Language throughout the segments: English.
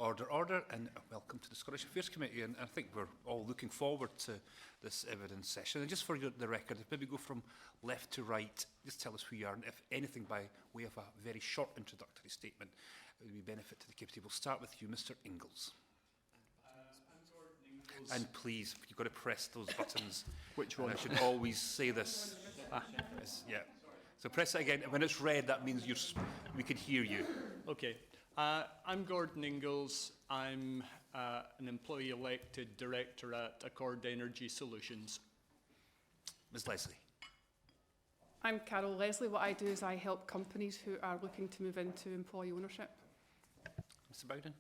Order, order, and welcome to the Scottish Affairs Committee. And I think we're all looking forward to this evidence session. And just for the record, if maybe go from left to right, just tell us who you are, and if anything by way of a very short introductory statement, it would be benefit to the committee. We'll start with you, Mr. Ingalls. And please, you've got to press those buttons. Which one? And I should always say this. Yeah. So press it again. When it's red, that means we can hear you. Okay. I'm Gordon Ingalls. I'm an employee-elected director at Accord Energy Solutions. Ms. Leslie. I'm Carol Leslie. What I do is I help companies who are looking to move into employee ownership. Mr. Bowden.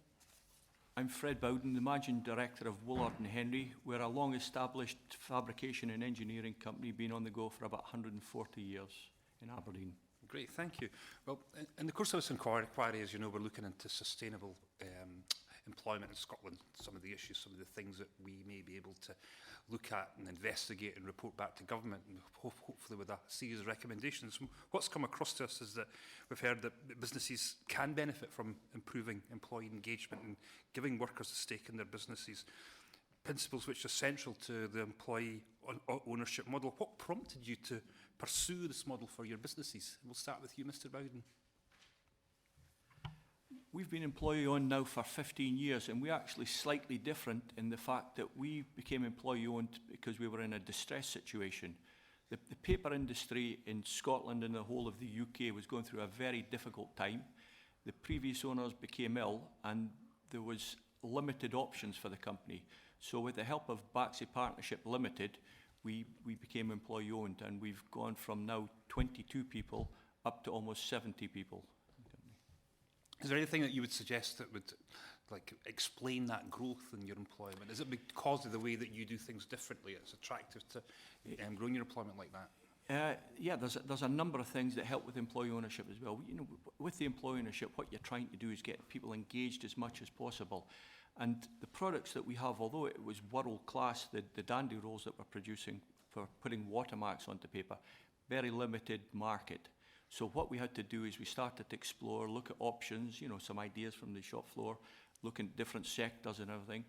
I'm Fred Bowden, the Managing Director of Woolard & Henry. We're a long-established fabrication and engineering company, been on the go for about 140 years in Aberdeen. Great, thank you. Well, in the course of this inquiry, as you know, we're looking into sustainable employment in Scotland, some of the issues, some of the things that we may be able to look at and investigate and report back to government, and hopefully with a series of recommendations. What's come across to us is that we've heard that businesses can benefit from improving employee engagement and giving workers a stake in their businesses, principles which are central to the employee ownership model. What prompted you to pursue this model for your businesses? We'll start with you, Mr. Bowden. We've been employee-owned now for 15 years, and we're actually slightly different in the fact that we became employee-owned because we were in a distress situation. The paper industry in Scotland and the whole of the UK was going through a very difficult time. The previous owners became ill, and there was limited options for the company. So with the help of Baxi Partnership Limited, we became employee-owned, and we've gone from now 22 people up to almost 70 people. Is there anything that you would suggest that would explain that growth in your employment? Is it because of the way that you do things differently it's attractive to growing your employment like that? Yeah, there's a number of things that help with employee ownership as well. You know, with the employee ownership, what you're trying to do is get people engaged as much as possible. And the products that we have, although it was world class, the dandy rolls that we're producing for putting watermarks onto paper, very limited market. So what we had to do is we started to explore, look at options, you know, some ideas from the shop floor, looking at different sectors and everything.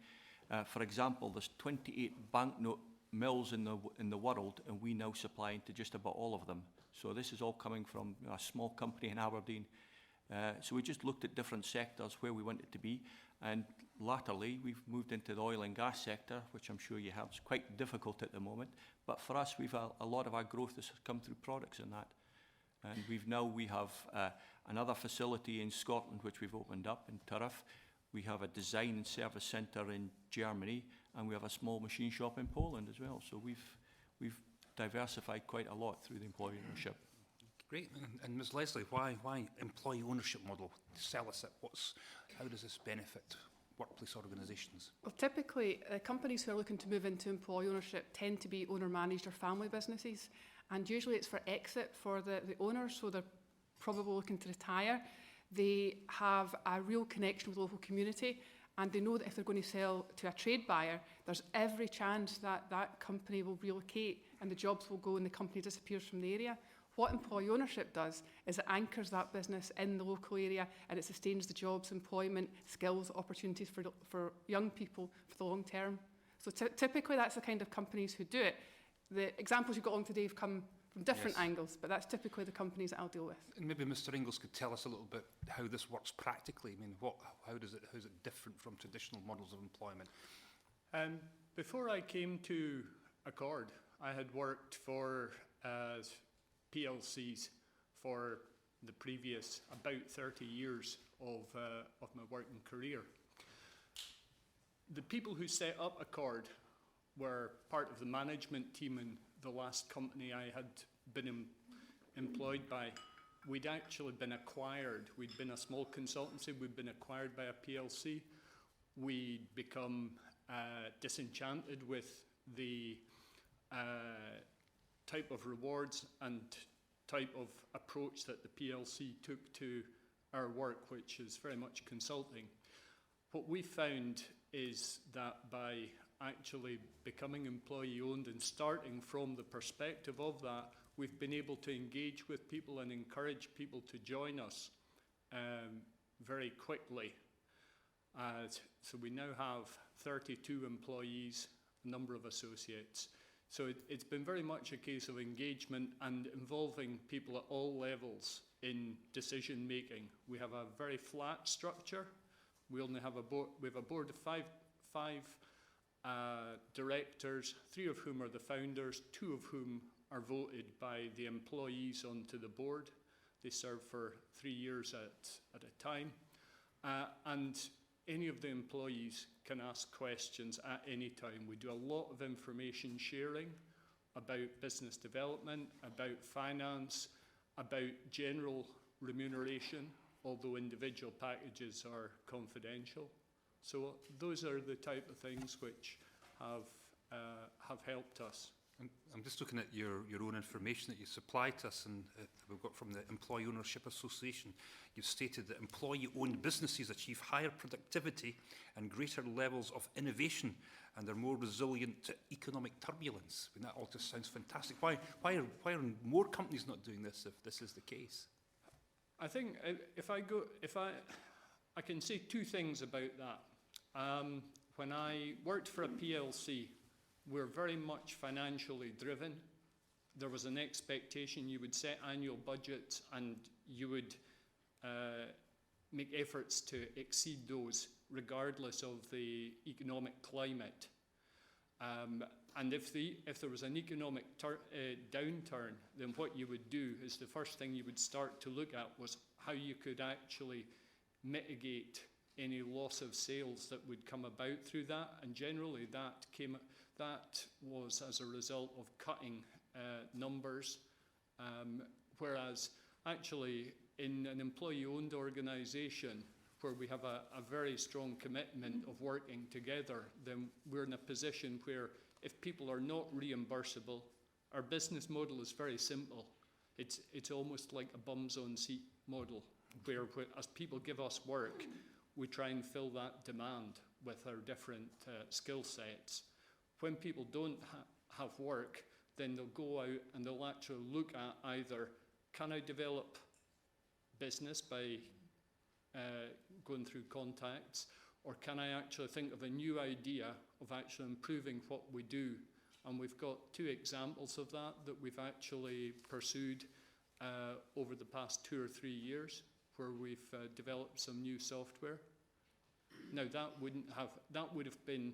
For example, there's 28 banknote mills in the world, and we now supply into just about all of them. So this is all coming from a small company in Aberdeen. So we just looked at different sectors where we wanted to be, and latterly we've moved into the oil and gas sector, which I'm sure you have. It's quite difficult at the moment, but for us, a lot of our growth has come through products in that. And we have another facility in Scotland which we've opened up in Turriff. We have a design and service centre in Germany, and we have a small machine shop in Poland as well. So we've diversified quite a lot through the employee ownership. Great. And Ms. Leslie, why employee ownership model? Sell us it. How does this benefit workplace organisations? Well, typically, companies who are looking to move into employee ownership tend to be owner-managed or family businesses. And usually it's for exit for the owners, so they're probably looking to retire. They have a real connection with the local community, and they know that if they're going to sell to a trade buyer, there's every chance that that company will relocate and the jobs will go and the company disappears from the area. What employee ownership does is it anchors that business in the local area, and it sustains the jobs, employment, skills, opportunities for young people for the long term. So typically that's the kind of companies who do it. The examples you've got along today have come from different angles, but that's typically the companies that I'll deal with. And maybe Mr. Ingalls could tell us a little bit how this works practically. I mean, how is it different from traditional models of employment? Before I came to Accord, I had worked for PLCs for the previous about 30 years of my working career. The people who set up Accord were part of the management team in the last company I had been employed by. We'd actually been acquired. We'd been a small consultancy. We'd been acquired by a PLC. We'd become disenchanted with the type of rewards and type of approach that the PLC took to our work, which is very much consulting. What we found is that by actually becoming employee-owned and starting from the perspective of that, we've been able to engage with people and encourage people to join us very quickly. So we now have 32 employees, a number of associates. So it's been very much a case of engagement and involving people at all levels in decision making. We have a very flat structure. We only have a board. We have a board of five directors, 3 of whom are the founders, 2 of whom are voted by the employees onto the board. They serve for 3 years at a time, and any of the employees can ask questions at any time. We do a lot of information sharing about business development, about finance, about general remuneration, although individual packages are confidential. So those are the type of things which have helped us. I'm just looking at your own information that you supplied to us, and we've got from the Employee Ownership Association. You've stated that employee-owned businesses achieve higher productivity and greater levels of innovation, and they're more resilient to economic turbulence. I mean, that all just sounds fantastic. Why are more companies not doing this if this is the case? I think I can say 2 things about that. When I worked for a PLC, we're very much financially driven. There was an expectation you would set annual budgets and you would make efforts to exceed those regardless of the economic climate. And if there was an economic downturn, then what you would do is the first thing you would start to look at was how you could actually mitigate any loss of sales that would come about through that. And generally that was as a result of cutting numbers, whereas actually in an employee-owned organisation where we have a very strong commitment of working together, then we're in a position where if people are not reimbursable, our business model is very simple. It's almost like a bums-on-seat model, where as people give us work, we try and fill that demand with our different skill sets. When people don't have work, then they'll go out and they'll actually look at either, can I develop business by going through contacts, or can I actually think of a new idea of actually improving what we do? And we've got 2 examples of that we've actually pursued over the past 2 or 3 years, where we've developed some new software. Now that would have been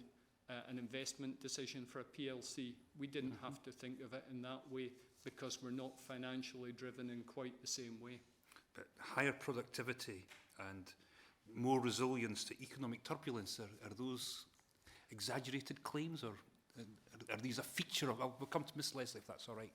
an investment decision for a PLC. We didn't have to think of it in that way because we're not financially driven in quite the same way. But higher productivity and more resilience to economic turbulence, are those exaggerated claims, or are these a feature of... We'll come to Miss Leslie if that's all right.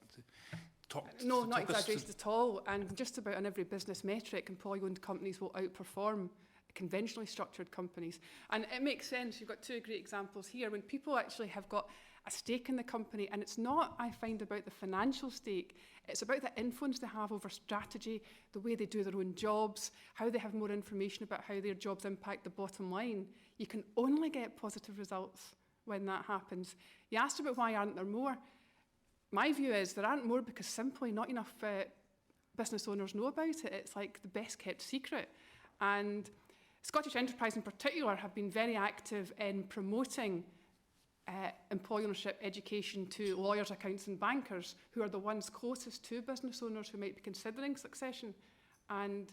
No, not exaggerated at all. And just about on every business metric, employee-owned companies will outperform conventionally structured companies. And it makes sense. You've got 2 great examples here. When people actually have got a stake in the company, and it's not, I find, about the financial stake, it's about the influence they have over strategy, the way they do their own jobs, how they have more information about how their jobs impact the bottom line. You can only get positive results when that happens. You asked about why aren't there more. My view is there aren't more because simply not enough business owners know about it. It's like the best kept secret. And Scottish Enterprise in particular have been very active in promoting employee ownership education to lawyers, accountants and bankers, who are the ones closest to business owners who might be considering succession. And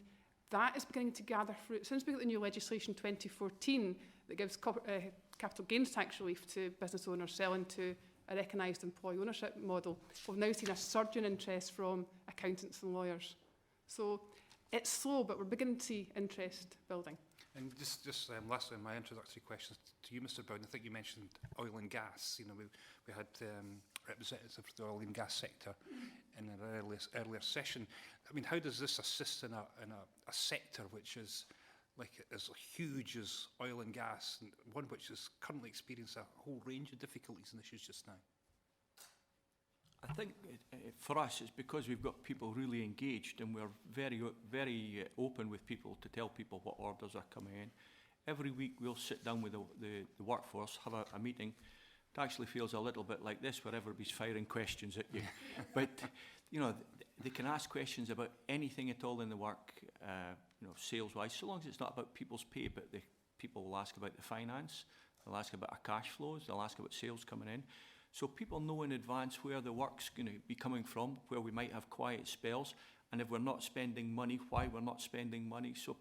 that is beginning to gather fruit. Since we got the new legislation 2014 that gives capital gains tax relief to business owners selling to a recognised employee ownership model, we've now seen a surge in interest from accountants and lawyers. So it's slow, but we're beginning to see interest building. And just lastly, my introductory questions to you, Mr. Brown. I think you mentioned oil and gas. You know, we had representatives of the oil and gas sector in an earlier session. I mean, how does this assist in a sector which is like as huge as oil and gas, and one which is currently experiencing a whole range of difficulties and issues just now? I think for us, it's because we've got people really engaged, and we're very open with people to tell people what orders are coming in. Every week we'll sit down with the workforce, have a meeting. It actually feels a little bit like this, where everybody's firing questions at you. But, you know, they can ask questions about anything at all in the work, you know, sales-wise, so long as it's not about people's pay, but the people will ask about the finance, they'll ask about our cash flows, they'll ask about sales coming in. So people know in advance where the work's going to be coming from, where we might have quiet spells, and if we're not spending money, why we're not spending money. So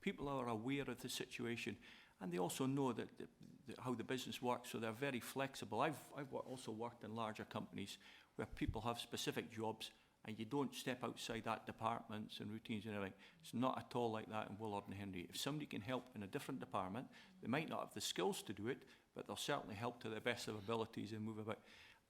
people are aware of the situation, and they also know that how the business works, so they're very flexible. I've also worked in larger companies where people have specific jobs, and you don't step outside that departments and routines and everything. It's not at all like that in Willard and Henry. If somebody can help in a different department, they might not have the skills to do it, but they'll certainly help to the best of abilities and move about.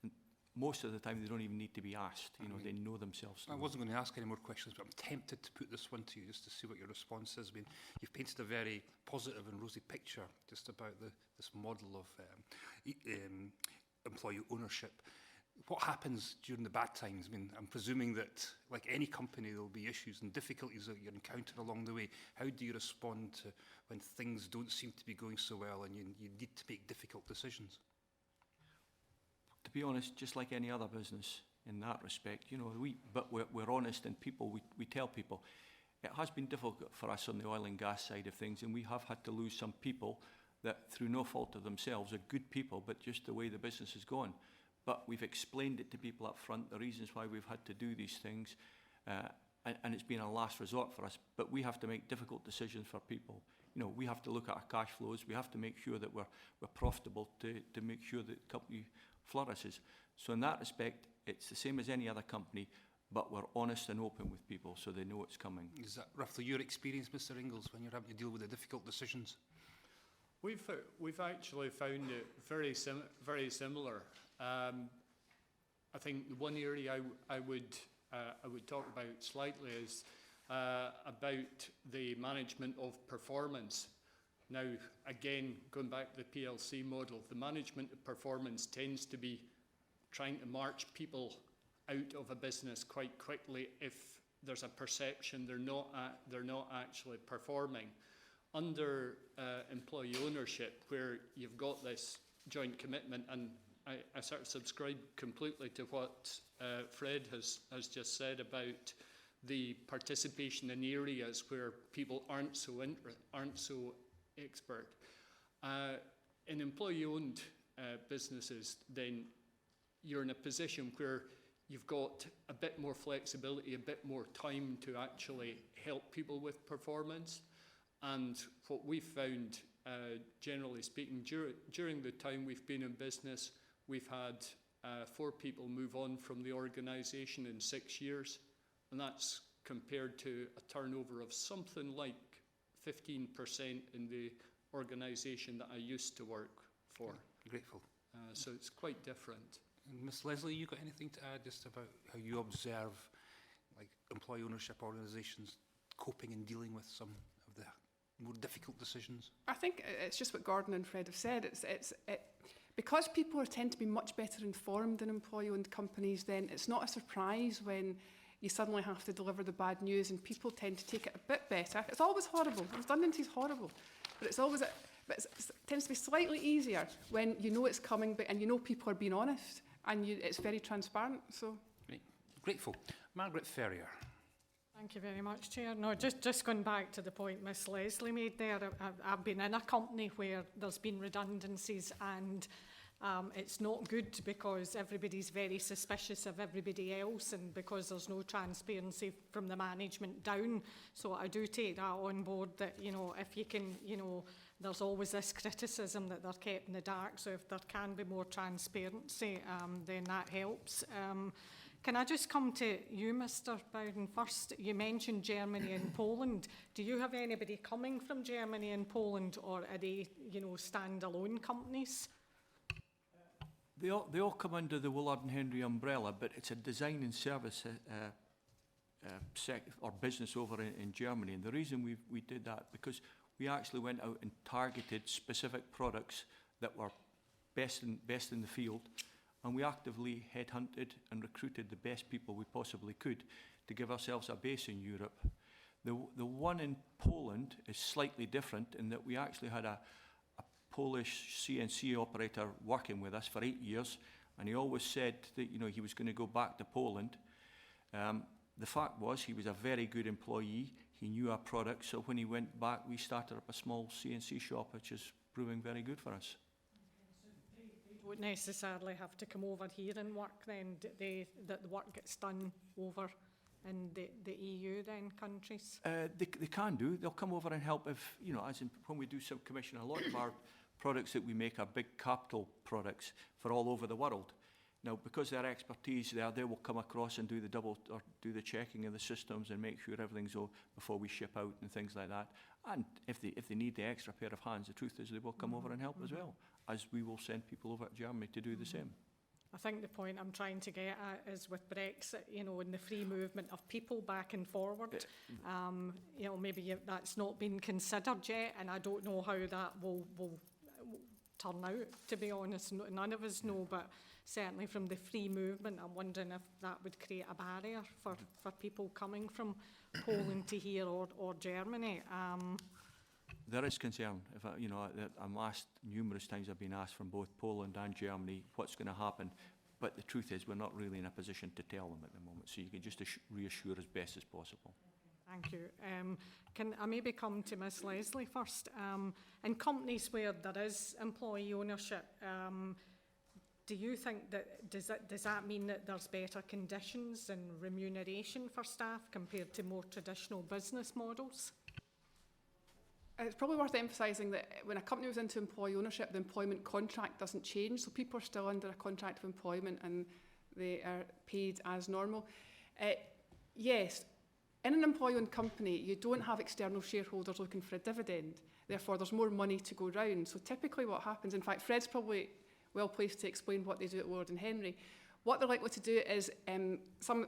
And most of the time, they don't even need to be asked. You know, they know themselves. I wasn't going to ask any more questions, but I'm tempted to put this one to you just to see what your response is. I mean, you've painted a very positive and rosy picture just about this model of employee ownership. What happens during the bad times? I mean, I'm presuming that, like any company, there will be issues and difficulties that you encounter along the way. How do you respond to when things don't seem to be going so well and you need to make difficult decisions? To be honest, just like any other business in that respect, you know, but we're honest, and we tell people it has been difficult for us on the oil and gas side of things, and we have had to lose some people that, through no fault of themselves, are good people, but just the way the business has gone. But we've explained it to people up front, the reasons why we've had to do these things, and it's been a last resort for us. But we have to make difficult decisions for people. You know, we have to look at our cash flows. We have to make sure that we're profitable to make sure that the company flourishes. So in that respect, it's the same as any other company, but we're honest and open with people so they know it's coming. Is that roughly your experience, Mr. Ingalls, when you're having to deal with the difficult decisions? We've actually found it very similar. I think the one area I would talk about slightly is about the management of performance. Now, again, going back to the PLC model, the management of performance tends to be trying to march people out of a business quite quickly if there's a perception they're not actually performing. Under employee ownership, where you've got this joint commitment, and I sort of subscribe completely to what Fred has just said about the participation in areas where people aren't so expert. In employee-owned businesses, then you're in a position where you've got a bit more flexibility, a bit more time to actually help people with performance. And what we've found, generally speaking, during the time we've been in business, we've had 4 people move on from the organisation in 6 years, and that's compared to a turnover of something like 15% in the organisation that I used to work for. Grateful. So it's quite different. And Miss Leslie, you got anything to add just about how you observe like employee ownership organisations coping and dealing with some of the more difficult decisions? I think it's just what Gordon and Fred have said. Because people tend to be much better informed in employee-owned companies, then it's not a surprise when you suddenly have to deliver the bad news, and people tend to take it a bit better. It's always horrible. Redundancy is horrible, but it tends to be slightly easier when you know it's coming, and you know people are being honest, and it's very transparent. So, Great. Grateful. Margaret Ferrier. Thank you very much, Chair. No, just going back to the point Miss Leslie made there, I've been in a company where there's been redundancies, and it's not good because everybody's very suspicious of everybody else, and because there's no transparency from the management down. So I do take that on board that, you know, if you can, you know, there's always this criticism that they're kept in the dark. So if there can be more transparency, then that helps. Can I just come to you, Mr. Bowden, first? You mentioned Germany and Poland. Do you have anybody coming from Germany and Poland, or are they, you know, standalone companies? They all come under the Willard and Henry umbrella, but it's a design and service or business over in Germany. And the reason we did that, because we actually went out and targeted specific products that were best in the field, and we actively headhunted and recruited the best people we possibly could to give ourselves a base in Europe. The one in Poland is slightly different in that we actually had a Polish CNC operator working with us for 8 years, and he always said that, you know, he was going to go back to Poland. The fact was, he was a very good employee. He knew our products, so when he went back, we started up a small CNC shop, which is proving very good for us. Don't necessarily have to come over here and work then, that the work gets done over in the EU then, countries? They can do. They'll come over and help if, you know, as in when we do some commission, a lot of our products that we make are big capital products for all over the world. Now, because their expertise there, they will come across and do the checking of the systems and make sure everything's all before we ship out and things like that. And if they need the extra pair of hands, the truth is they will come over and help as well, as we will send people over to Germany to do the same. I think the point I'm trying to get at is with Brexit, you know, and the free movement of people back and forward, you know, maybe that's not been considered yet, and I don't know how that will turn out, to be honest. None of us know, but certainly from the free movement, I'm wondering if that would create a barrier for people coming from Poland to here or Germany. There is concern. I'm asked numerous times, I've been asked from both Poland and Germany what's going to happen, but the truth is we're not really in a position to tell them at the moment, so you can just reassure as best as possible. Thank you. Can I maybe come to Ms Leslie first? In companies where there is employee ownership, do you think does that mean that there's better conditions and remuneration for staff compared to more traditional business models? It's probably worth emphasising that when a company moves into employee ownership, the employment contract doesn't change, so people are still under a contract of employment and they are paid as normal. Yes, in an employee-owned company, you don't have external shareholders looking for a dividend. Therefore, there's more money to go round. So typically what happens, in fact, Fred's probably well placed to explain what they do at Lord and Henry. What they're likely to do is some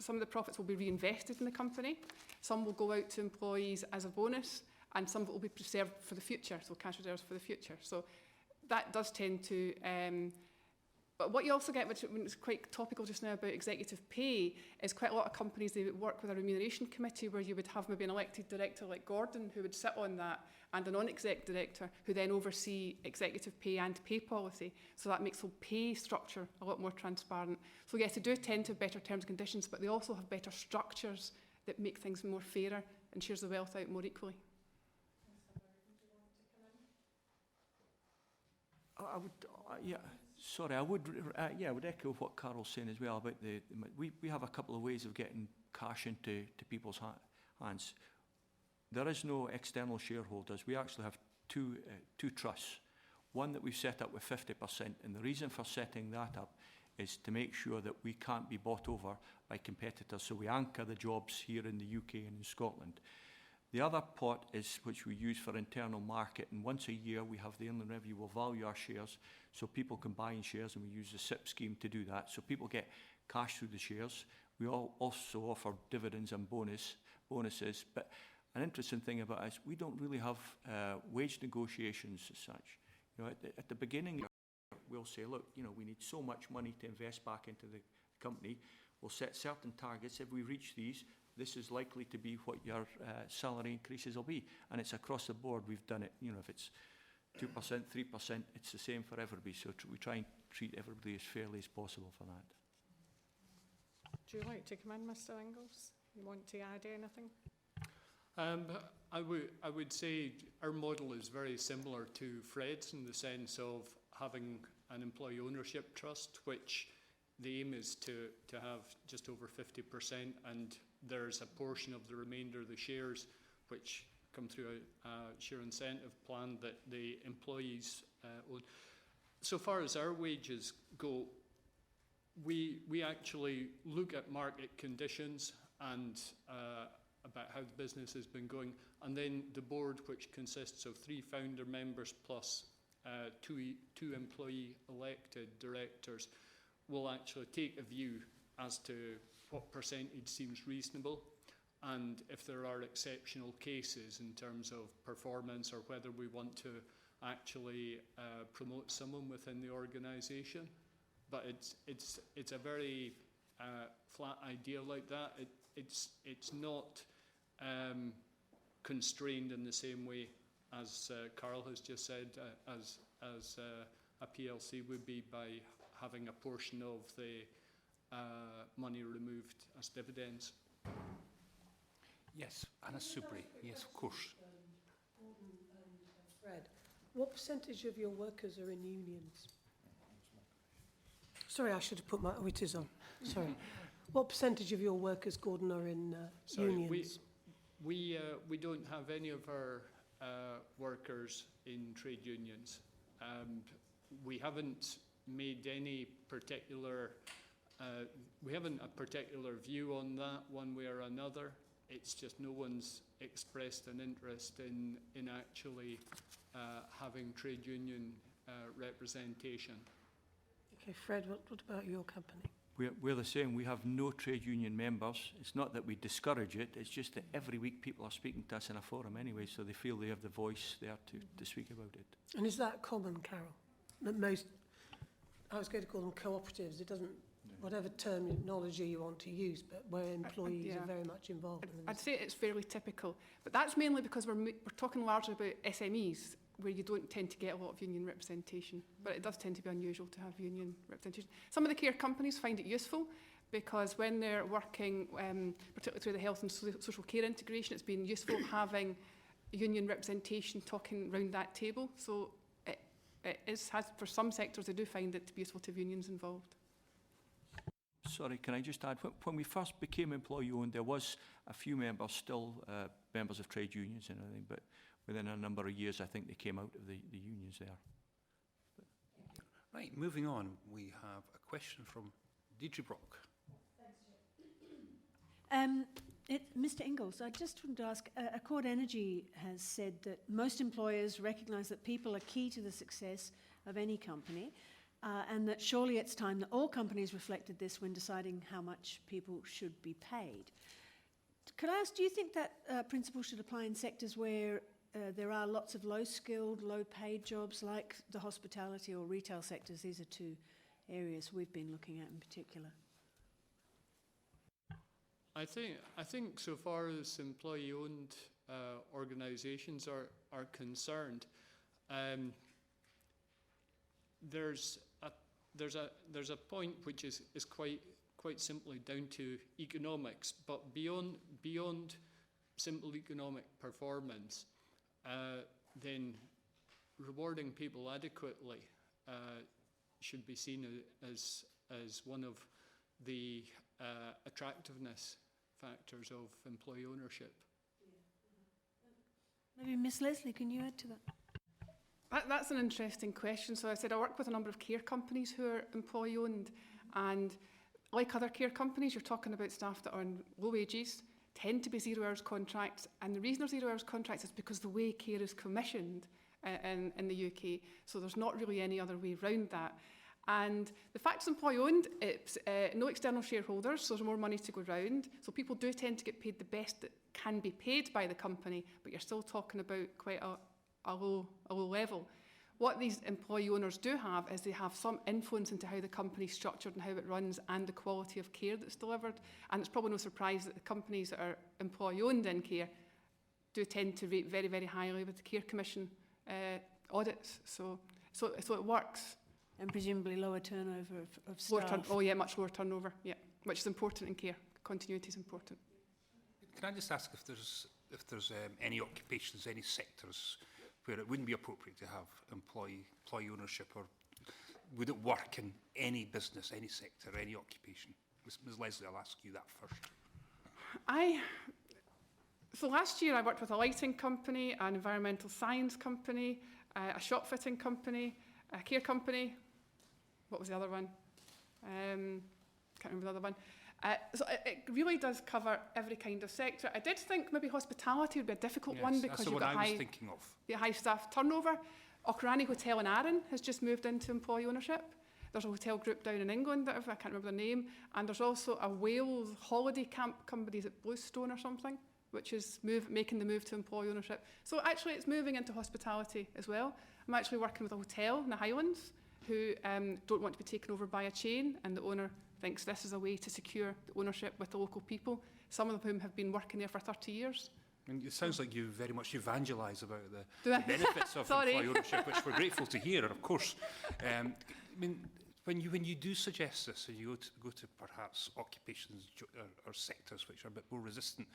of the profits will be reinvested in the company. Some will go out to employees as a bonus, and some of it will be preserved for the future, so cash reserves for the future. So that does tend to... but what you also get, which is quite topical just now about executive pay, is quite a lot of companies, they would work with a remuneration committee where you would have maybe an elected director like Gordon who would sit on that, and a non-exec director who then oversee executive pay and pay policy. So that makes the whole pay structure a lot more transparent. So yes, they do tend to have better terms and conditions, but they also have better structures that make things more fairer and shares the wealth out more equally. I would echo what Carol's saying as well about we have a couple of ways of getting cash into people's hands. There is no external shareholders. We actually have two trusts. One that we've set up with 50%, and the reason for setting that up is to make sure that we can't be bought over by competitors, so we anchor the jobs here in the UK and in Scotland. The other pot is which we use for internal market, and once a year we have the Inland Revenue will value our shares so people can buy in shares, and we use the SIP scheme to do that, so people get cash through the shares. We also offer dividends and bonuses, but an interesting thing about us, we don't really have wage negotiations as such. You know, at the beginning we'll say, look, you know, we need so much money to invest back into the company. We'll set certain targets. If we reach these, this is likely to be what your salary increases will be. And it's across the board. We've done it. You know, if it's 2%, 3%, it's the same for everybody. So we try and treat everybody as fairly as possible for that. Do you like to come in, Mr Ingles? You want to add anything? I would say our model is very similar to Fred's in the sense of having an employee ownership trust, which the aim is to have just over 50%, and there's a portion of the remainder of the shares which come through a share incentive plan that the employees own. So far as our wages go, we actually look at market conditions and about how the business has been going, and then the board, which consists of 3 founder members plus two employee elected directors, will actually take a view as to what percentage seems reasonable, and if there are exceptional cases in terms of performance or whether we want to actually promote someone within the organisation. But it's a very flat idea like that. It's not constrained in the same way as Carl has just said, as a PLC would be by having a portion of the money removed as dividends. Yes, Anna Subry. Yes, of course. Fred, what percentage of your workers are in unions? Sorry, I should have put my, oh, it is on. Sorry. What percentage of your workers, Gordon, are in unions? We don't have any of our workers in trade unions. We haven't made any particular, we haven't a particular view on that one way or another. It's just no one's expressed an interest in actually having trade union representation. Okay, Fred, what about your company? We're the same. We have no trade union members. It's not that we discourage it. It's just that every week people are speaking to us in a forum anyway, so they feel they have the voice there to speak about it. And is that common, Carol? That most, I was going to call them cooperatives. It doesn't, whatever terminology you want to use, but where employees yeah. are very much involved in I'd this. say it's fairly typical, but that's mainly because we're talking largely about SMEs, where you don't tend to get a lot of union representation, but it does tend to be unusual to have union representation. Some of the care companies find it useful because when they're working, particularly through the health and social care integration, it's been useful having union representation talking round that table. So for some sectors, they do find it to be useful to have unions involved. Sorry, can I just add, when we first became employee-owned, there was a few members, still members of trade unions and everything, but within a number of years, I think they came out of the unions there. Right, moving on, we have a question from Deidre Brock. Mr. Ingalls, I just wanted to ask, Accord Energy has said that most employers recognise that people are key to the success of any company, and that surely it's time that all companies reflected this when deciding how much people should be paid. Could I ask, do you think that principle should apply in sectors where there are lots of low-skilled, low-paid jobs like the hospitality or retail sectors? These are two areas we've been looking at in particular. I think so far as employee-owned organisations are concerned, there's a point which is quite simply down to economics, but beyond simple economic performance, then rewarding people adequately should be seen as one of the attractiveness factors of employee ownership. Maybe Miss Leslie, can you add to that? That's an interesting question. So I said I work with a number of care companies who are employee-owned, and like other care companies, you're talking about staff that are on low wages, tend to be 0 hours contracts, and the reason they're 0 hours contracts is because the way care is commissioned in the UK, so there's not really any other way around that. And the fact it's employee-owned, it's no external shareholders, so there's more money to go round. So people do tend to get paid the best that can be paid by the company, but you're still talking about quite a low level. What these employee owners do have is they have some influence into how the company's structured and how it runs and the quality of care that's delivered. And it's probably no surprise that the companies that are employee-owned in care do tend to rate very, very highly with the Care Commission audits. So it works. And presumably lower turnover of staff. Much lower turnover, yeah, which is important in care. Continuity is important. Can I just ask if there's any occupations, any sectors where it wouldn't be appropriate to have employee ownership, or would it work in any business, any sector, any occupation? Ms. Leslie, I'll ask you that first. So last year I worked with a lighting company, an environmental science company, a shop fitting company, a care company. What was the other one? Can't remember the other one. So it really does cover every kind of sector. I did think maybe hospitality would be a difficult one because you've got high staff turnover. Auchrani Hotel in Arran has just moved into employee ownership. There's a hotel group down in England, I can't remember their name, and there's also a Wales holiday camp company, is it Bluestone or something, which is making the move to employee ownership. So actually it's moving into hospitality as well. I'm actually working with a hotel in the Highlands who don't want to be taken over by a chain, and the owner thinks this is a way to secure the ownership with the local people, some of whom have been working there for 30 years. And it sounds like you very much evangelise about the benefits of employee ownership, which we're grateful to hear, of course. When you do suggest this, and you go to perhaps occupations or sectors which are a bit more resistant,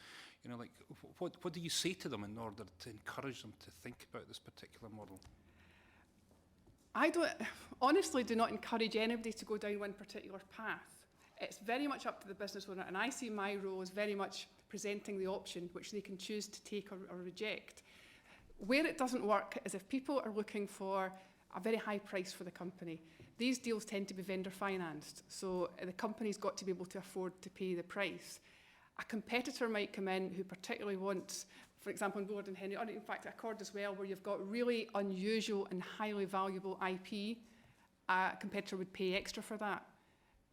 you know, like what do you say to them in order to encourage them to think about this particular model? I honestly do not encourage anybody to go down one particular path. It's very much up to the business owner, and I see my role as very much presenting the option which they can choose to take or reject. Where it doesn't work is if people are looking for a very high price for the company. These deals tend to be vendor financed, so the company's got to be able to afford to pay the price. A competitor might come in who particularly wants, for example, in Lord and Henry, or in fact Accord as well, where you've got really unusual and highly valuable IP. A competitor would pay extra for that.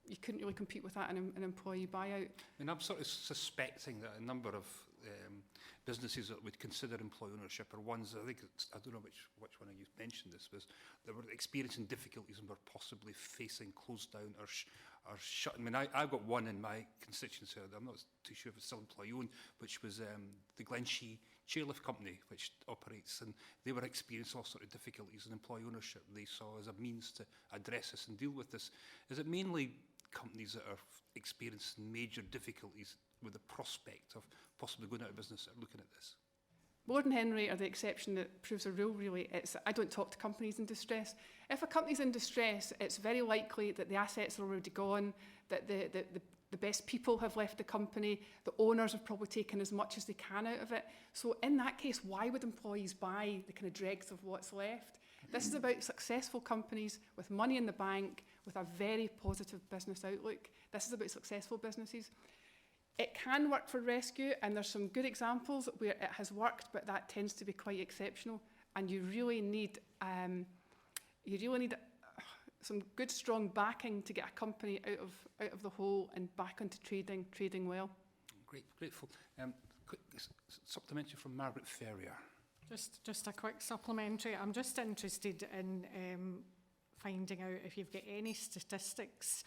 You couldn't really compete with that in an employee buyout. I mean, I'm sort of suspecting that a number of businesses that would consider employee ownership are ones, I think, I don't know which one of you mentioned this, was that were experiencing difficulties and were possibly facing close down or shut. I mean, I've got one in my constituency, I'm not too sure if it's still employee owned, which was the Glenshee Chairlift Company, which operates, and they were experiencing all sorts of difficulties in employee ownership. They saw as a means to address this and deal with this. Is it mainly companies that are experiencing major difficulties with the prospect of possibly going out of business that are looking at this? Lord and Henry are the exception that proves the rule, really. I don't talk to companies in distress. If a company's in distress, it's very likely that the assets are already gone, that the best people have left the company, the owners have probably taken as much as they can out of it. So in that case, why would employees buy the kind of dregs of what's left? This is about successful companies with money in the bank, with a very positive business outlook. This is about successful businesses. It can work for rescue, and there's some good examples where it has worked, but that tends to be quite exceptional. And you really need some good, strong backing to get a company out of the hole and back into trading well. Grateful. Quick supplementary from Margaret Ferrier. Just a quick supplementary. I'm just interested in finding out if you've got any statistics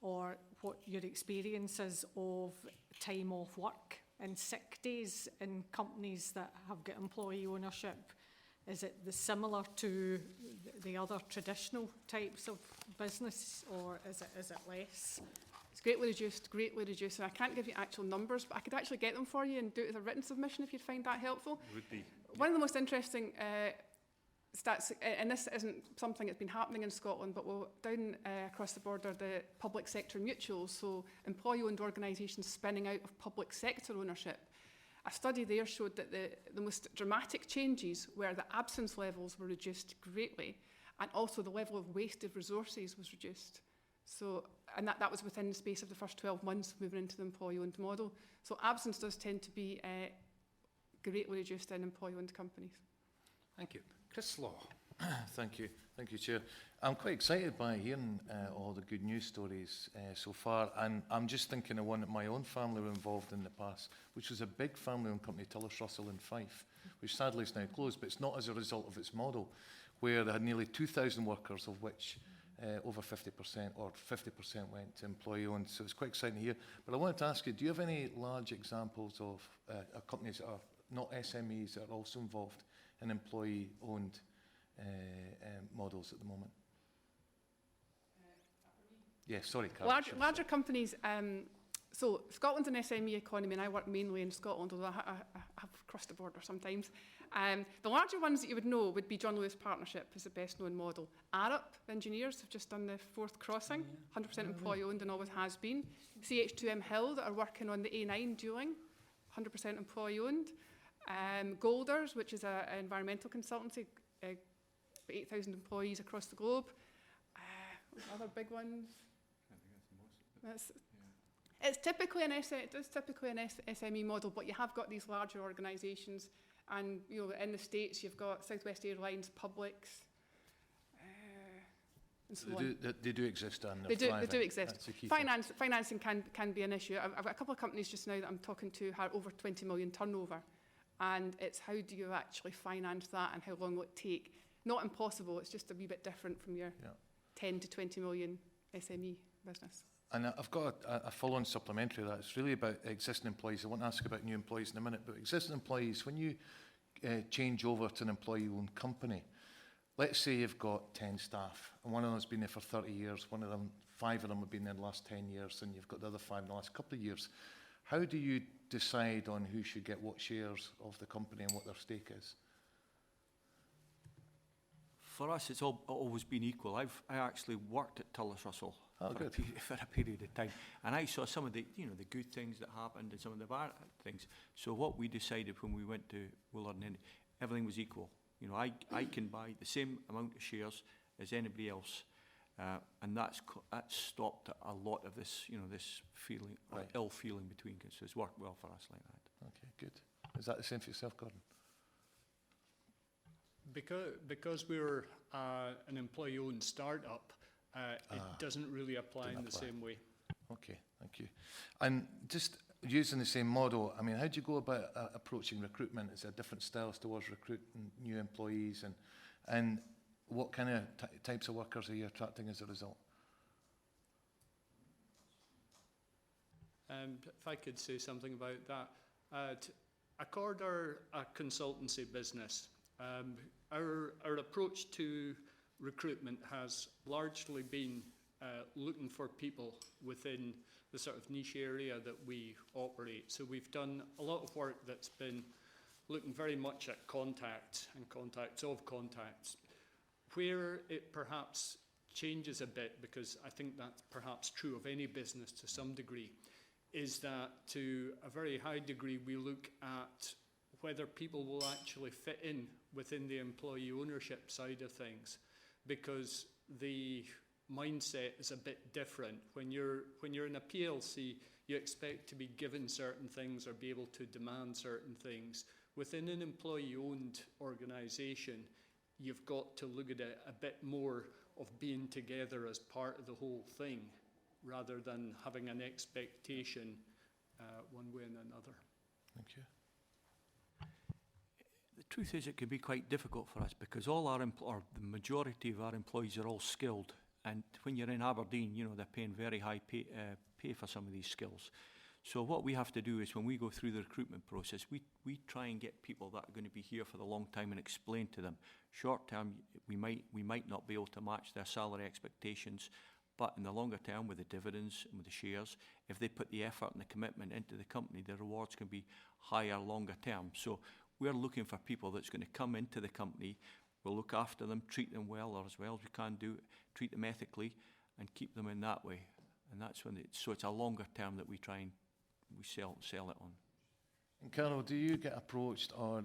or what your experience is of time off work and sick days in companies that have got employee ownership. Is it similar to the other traditional types of business, or is it less? It's greatly reduced. And I can't give you actual numbers, but I could actually get them for you and do it as a written submission if you'd find that helpful. Would be. One of the most interesting stats, and this isn't something that's been happening in Scotland, but we're down across the border, the public sector mutuals, so employee-owned organisations spinning out of public sector ownership. A study there showed that the most dramatic changes were the absence levels were reduced greatly, and also the level of wasted resources was reduced. So, and that was within the space of the first 12 months moving into the employee-owned model. So absence does tend to be greatly reduced in employee-owned companies. Thank you. Chris Law. Thank you, Chair. I'm quite excited by hearing all the good news stories so far, and I'm just thinking of one that my own family were involved in the past, which was a big family-owned company, Tillers Russell in Fife, which sadly is now closed, but it's not as a result of its model, where they had nearly 2,000 workers, of which over 50% or 50% went to employee-owned. So it's quite exciting to hear. But I wanted to ask you, do you have any large examples of companies that are not SMEs that are also involved in employee-owned models at the moment? Yeah, sorry, Carol. Larger companies, so Scotland's an SME economy, and I work mainly in Scotland, although I have crossed the border sometimes. The larger ones that you would know would be John Lewis Partnership is the best known model. Arup Engineers have just done the 4th crossing, 100% employee owned and always has been. CH2M Hill that are working on the A9 dualling, 100% employee owned. Golders, which is an environmental consultancy, 8,000 employees across the globe. Other big ones. It's typically an SME model, but you have got these larger organisations, and you know, in the States you've got Southwest Airlines, Publix, and so on. They do exist, and they do exist. That's a key thing. Financing can be an issue. I've got a couple of companies just now that I'm talking to have over 20 million turnover, and it's how do you actually finance that, and how long will it take? Not impossible. It's just a wee bit different from your 10 to 20 million SME business. And I've got a follow-on supplementary to that. It's really about existing employees. I want to ask about new employees in a minute, but existing employees, when you change over to an employee-owned company, let's say you've got 10 staff, and one of them's been there for 30 years, 5 of them have been there in the last 10 years, and you've got the other 5 in the last couple of years. How do you decide on who should get what shares of the company and what their stake is? For us, it's always been equal. I actually worked at Tullis Russell for a period of time, and I saw some of the, you know, the good things that happened and some of the bad things. So what we decided when we went to Willard and Henry, everything was equal. You know, I can buy the same amount of shares as anybody else, and that's stopped a lot of this, you know, this feeling, ill feeling between us. So it's worked well for us like that. Okay, good. Is that the same for yourself, Gordon? Because we're an employee-owned startup, it doesn't really apply in the same way. Okay, thank you. And just using the same model, I mean, how do you go about approaching recruitment? Is there different styles towards recruiting new employees, and what kind of types of workers are you attracting as a result? If I could say something about that. Accord are a consultancy business. Our approach to recruitment has largely been looking for people within the sort of niche area that we operate. So we've done a lot of work that's been looking very much at contacts and contacts of contacts. Where it perhaps changes a bit, because I think that's perhaps true of any business to some degree, is that to a very high degree we look at whether people will actually fit in within the employee ownership side of things, because the mindset is a bit different. When you're in a PLC, you expect to be given certain things or be able to demand certain things. Within an employee-owned organisation, you've got to look at it a bit more of being together as part of the whole thing, rather than having an expectation one way and another. Thank you. The truth is, it can be quite difficult for us because all our or the majority of our employees are all skilled, and when you're in Aberdeen, you know, they're paying very high pay for some of these skills. So what we have to do is when we go through the recruitment process, we try and get people that are going to be here for the long time and explain to them. Short term, we might not be able to match their salary expectations, but in the longer term, with the dividends and with the shares, if they put the effort and the commitment into the company, the rewards can be higher longer term. So we're looking for people that's going to come into the company. We'll look after them, treat them well, or as well as we can do, treat them ethically, and keep them in that way. And that's when so it's a longer term that we try and we sell it on. And Carol, do you get approached, or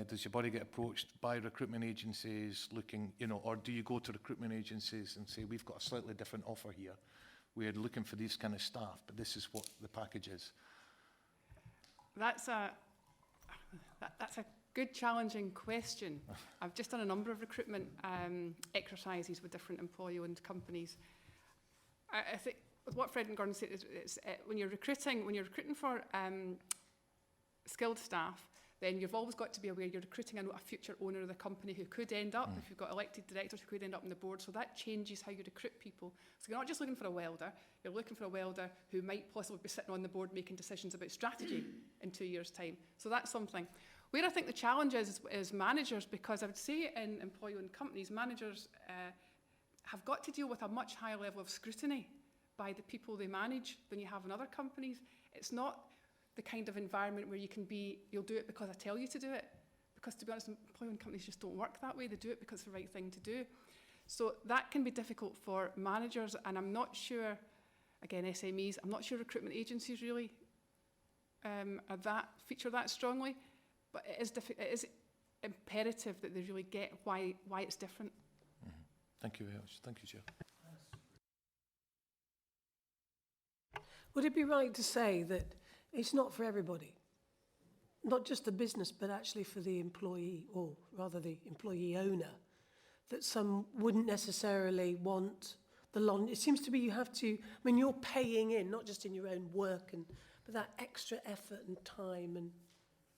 does your body get approached by recruitment agencies looking, you know, or do you go to recruitment agencies and say, we've got a slightly different offer here, we're looking for these kind of staff, but this is what the package is? That's a good, challenging question. I've just done a number of recruitment exercises with different employee-owned companies. I think with what Fred and Gordon said, it's when you're recruiting for skilled staff, then you've always got to be aware you're recruiting a future owner of the company who could end up, if you've got elected directors, who could end up on the board. So that changes how you recruit people. So you're not just looking for a welder, you're looking for a welder who might possibly be sitting on the board making decisions about strategy in 2 years' time. So that's something. Where I think the challenge is managers, because I would say in employee-owned companies, managers have got to deal with a much higher level of scrutiny by the people they manage than you have in other companies. It's not the kind of environment where you'll do it because I tell you to do it. Because to be honest, employee-owned companies just don't work that way. They do it because it's the right thing to do. So that can be difficult for managers, and I'm not sure, again, SMEs, I'm not sure recruitment agencies really feature that strongly, but it is imperative that they really get why it's different. Mm-hmm. Thank you very much. Thank you, Chair. Would it be right to say that it's not for everybody? Not just the business, but actually for the employee, or rather the employee owner, that some wouldn't necessarily want it seems to be you have to, I mean, you're paying in, not just in your own work, but that extra effort and time, and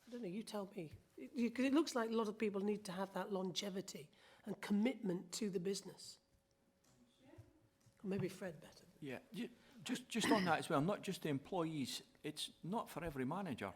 I don't know, you tell me. Because it looks like a lot of people need to have that longevity and commitment to the business. Or maybe Fred better. Yeah, just on that as well, not just the employees, it's not for every manager,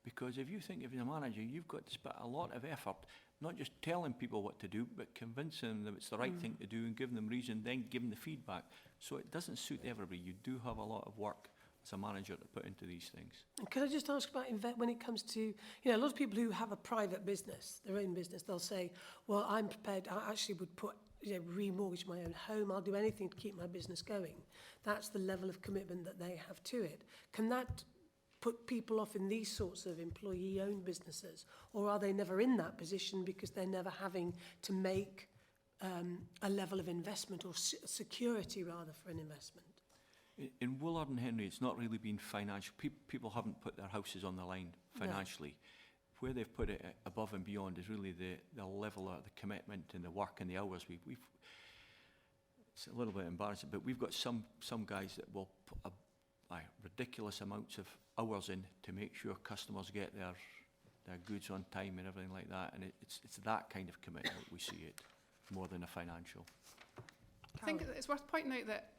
Because if you think if you're a manager, you've got to spend a lot of effort, not just telling people what to do, but convincing them it's the right thing to do and giving them reason, then giving the feedback. So it doesn't suit everybody. You do have a lot of work as a manager to put into these things. And can I just ask about when it comes to, a lot of people who have a private business, their own business, they'll say, well, I'm prepared, I actually would put, remortgage my own home, I'll do anything to keep my business going. That's the level of commitment that they have to it. Can that put people off in these sorts of employee-owned businesses, or are they never in that position because they're never having to make a level of investment or security, rather, for an investment? In Woolard and Henry, it's not really been financial. People haven't put their houses on the line financially. No. Where they've put it above and beyond is really the level of the commitment and the work and the hours. We've it's a little bit embarrassing, but we've got some guys that will put ridiculous amounts of hours in to make sure customers get their goods on time and everything like that. And it's that kind of commitment we see it more than a financial. I think it's worth pointing out that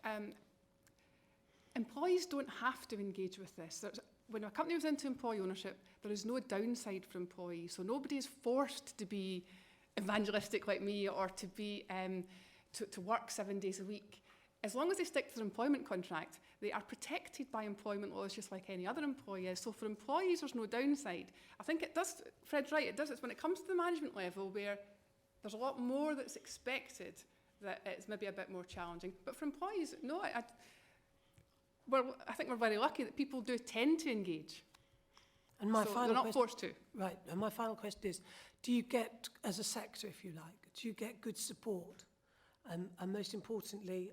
employees don't have to engage with this. When a company moves into employee ownership, there is no downside for employees. So nobody is forced to be evangelistic like me or to be to work 7 days a week. As long as they stick to their employment contract, they are protected by employment laws just like any other employee is. So for employees, there's no downside. I think it does, Fred's right, it does. It's when it comes to the management level where there's a lot more that's expected that it's maybe a bit more challenging. But for employees, no, I think we're very lucky that people do tend to engage. And my so final they're not question, forced to. Right, and my final question is, do you get, as a sector, if you like, do you get good support? And most importantly,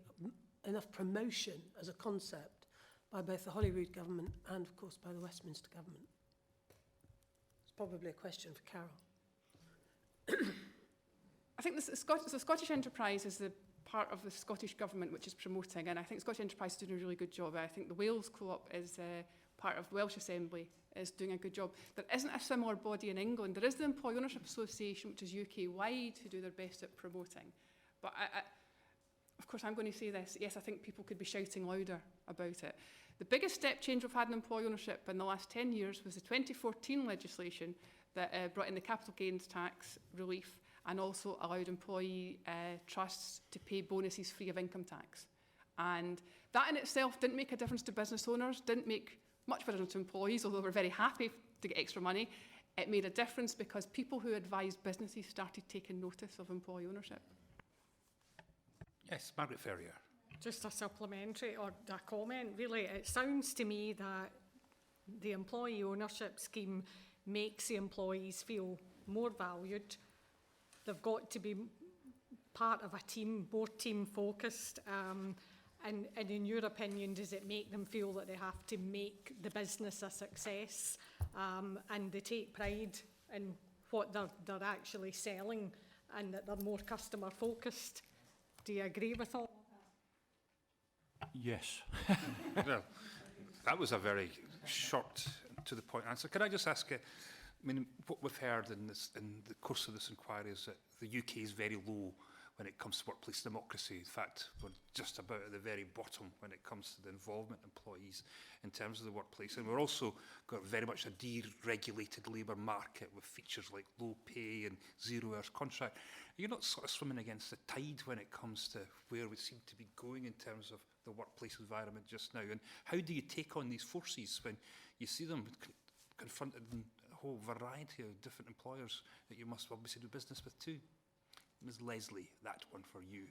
enough promotion as a concept by both the Holyrood government and, of course, by the Westminster government? It's probably a question for Carol. I think the Scottish Enterprise is the part of the Scottish Government which is promoting, and I think Scottish Enterprise is doing a really good job. I think the Wales Co-op is part of the Welsh Assembly is doing a good job. There isn't a similar body in England. There is the Employee Ownership Association, which is UK-wide, who do their best at promoting. But of course, I'm going to say this. Yes, I think people could be shouting louder about it. The biggest step change we've had in employee ownership in the last 10 years was the 2014 legislation that brought in the capital gains tax relief and also allowed employee trusts to pay bonuses free of income tax. And that in itself didn't make a difference to business owners, didn't make much of a difference to employees, although we're very happy to get extra money. It made a difference because people who advised businesses started taking notice of employee ownership. Yes, Margaret Ferrier. Just a supplementary or a comment, really. It sounds to me that the employee ownership scheme makes the employees feel more valued. They've got to be part of a team, more team focused. And in your opinion, does it make them feel that they have to make the business a success and they take pride in what they're actually selling and that they're more customer focused? Do you agree with all that? Yes. Well, that was a very short, to-the-point answer. Can I just ask, I mean, what we've heard in the course of this inquiry is that the UK is very low when it comes to workplace democracy. In fact, we're just about at the very bottom when it comes to the involvement of employees in terms of the workplace. And we're also got very much a deregulated labour market with features like low pay and 0 hours contract. You're not sort of swimming against the tide when it comes to where we seem to be going in terms of the workplace environment just now. And how do you take on these forces when you see them confronted in a whole variety of different employers that you must obviously do business with too? Ms. Leslie, that one for you.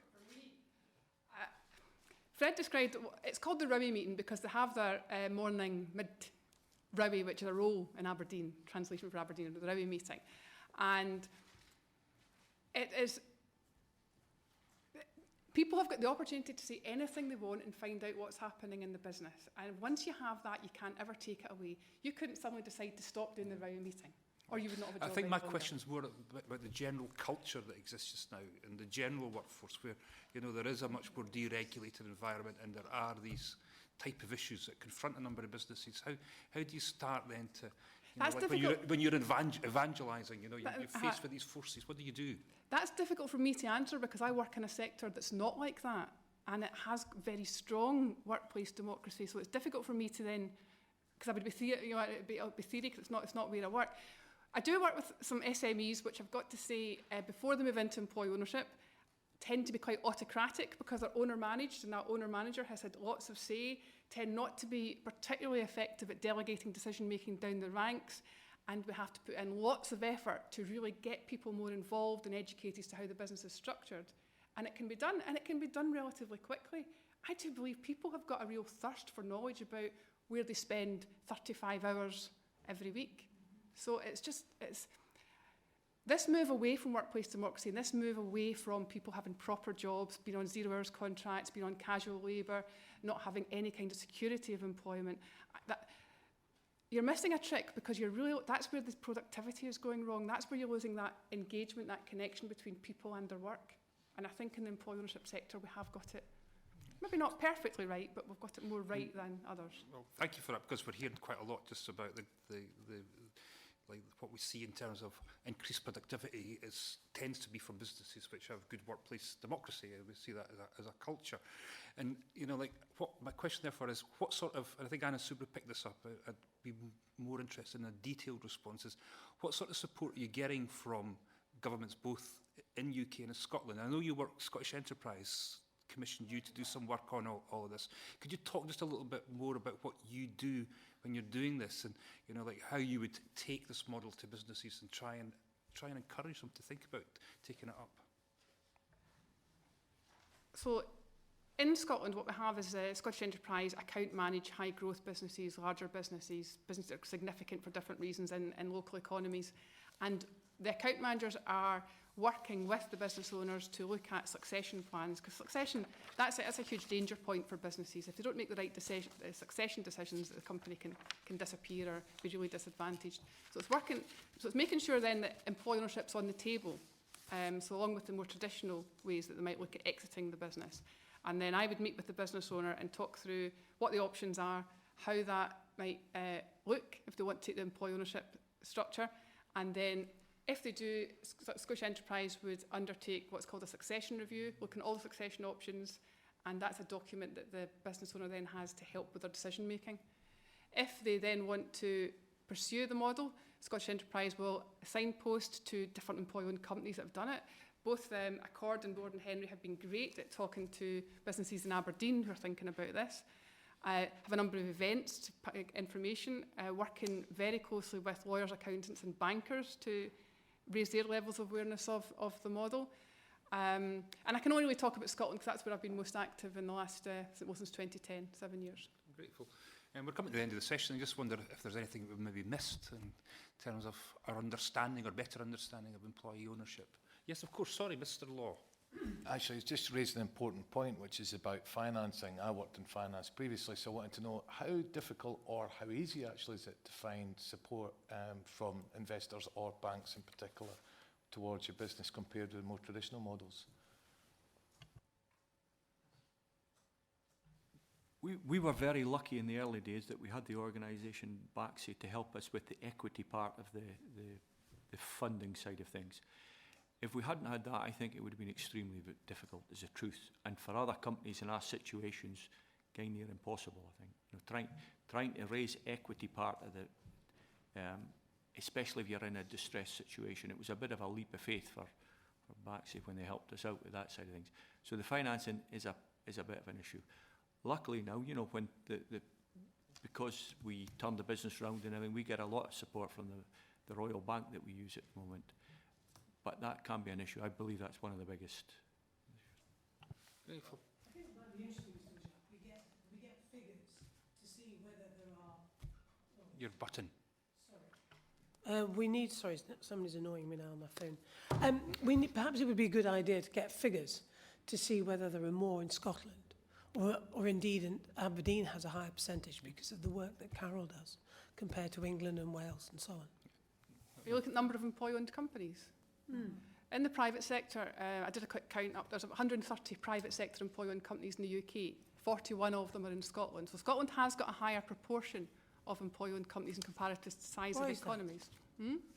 Fred described, it's called the Rowie meeting because they have their morning mid-Rowie, which is a role in Aberdeen, translation for Aberdeen, the Rowie meeting. And it is, people have got the opportunity to say anything they want and find out what's happening in the business. And once you have that, you can't ever take it away. You couldn't suddenly decide to stop doing the Rowie meeting. Or you would not have a job. I think my any longer. question's more about the general culture that exists just now and the general workforce where, you know, there is a much more deregulated environment and there are these type of issues that confront a number of businesses. How do you start then to, That's like difficult. when you're evangelising, you know, you're faced with these forces, what do you do? That's difficult for me to answer because I work in a sector that's not like that and it has very strong workplace democracy, so it's difficult for me to then because I would be theory, it would be theory because it's not where I work. I do work with some SMEs, which I've got to say, before they move into employee ownership, tend to be quite autocratic because they're owner managed, and that owner manager has had lots of say, tend not to be particularly effective at delegating decision making down the ranks, and we have to put in lots of effort to really get people more involved and educated as to how the business is structured. And it can be done, and it can be done relatively quickly. I do believe people have got a real thirst for knowledge about where they spend 35 hours every week. So it's this move away from workplace democracy, and this move away from people having proper jobs, being on 0 hours contracts, being on casual labour, not having any kind of security of employment, you're missing a trick, because that's where the productivity is going wrong. That's where you're losing that engagement, that connection between people and their work. And I think in the employee ownership sector, we have got it, maybe not perfectly right, but we've got it more right than others. Well, thank you for that, because we're hearing quite a lot just about like what we see in terms of increased productivity tends to be from businesses which have good workplace democracy. We see that as a culture. And, like, what my question therefore is, what sort of, and I think Anna Subra picked this up, I'd be more interested in a detailed responses. What sort of support are you getting from governments both in UK and in Scotland? I know you work, Scottish Enterprise commissioned you to do some work on all of this. Could you talk just a little bit more about what you do when you're doing this, and like how you would take this model to businesses and try and encourage them to think about taking it up? So in Scotland, what we have is Scottish Enterprise account manage high growth businesses, larger businesses that are significant for different reasons in local economies. And the account managers are working with the business owners to look at succession plans, because succession, that's a huge danger point for businesses. If they don't make the right succession decisions, the company can disappear or be really disadvantaged. So it's making sure then that employee ownership's on the table, so along with the more traditional ways that they might look at exiting the business. And then I would meet with the business owner and talk through what the options are, how that might look if they want to take the employee ownership structure, and then if they do, Scottish Enterprise would undertake what's called a succession review, looking at all the succession options, and that's a document that the business owner then has to help with their decision making. If they then want to pursue the model, Scottish Enterprise will signpost to different employee-owned companies that have done it. Both Accord and Borden Henry have been great at talking to businesses in Aberdeen who are thinking about this. I have a number of events to put information, working very closely with lawyers, accountants and bankers to raise their levels of awareness of the model. And I can only really talk about Scotland because that's where I've been most active in the last, since 2010, 7 years. I'm grateful. And we're coming to the end of the session. I just wonder if there's anything that we've maybe missed in terms of our understanding or better understanding of employee ownership. Yes, of course. Sorry, Mr. Law. Actually, it's just raised an important point, which is about financing. I worked in finance previously, so I wanted to know how difficult or how easy actually is it to find support from investors or banks in particular towards your business compared with more traditional models? We were very lucky in the early days that we had the organisation BACSI to help us with the equity part of the funding side of things. If we hadn't had that, I think it would have been extremely difficult, is the truth. And for other companies in our situations, getting near impossible, I think. Trying to raise equity part of the, especially if you're in a distressed situation, it was a bit of a leap of faith for BACSI when they helped us out with that side of things. So the financing is a bit of an issue. Luckily now, when because we turned the business around and everything, we get a lot of support from the Royal Bank that we use at the moment. But that can be an issue. I believe that's one of the biggest. Grateful. I think it might be interesting, Mr. Bishop, we get figures to see whether there are... Your button. Sorry. Sorry, somebody's annoying me now on my phone. Perhaps it would be a good idea to get figures to see whether there are more in Scotland, or indeed in Aberdeen has a higher percentage because of the work that Carol does compared to England and Wales and so on. You look at the number of employee-owned companies. In the private sector, I did a quick count up, there's 130 private sector employee-owned companies in the UK, 41 of them are in Scotland. So Scotland has got a higher proportion of employee-owned companies in comparison to the size Why of is that? economies.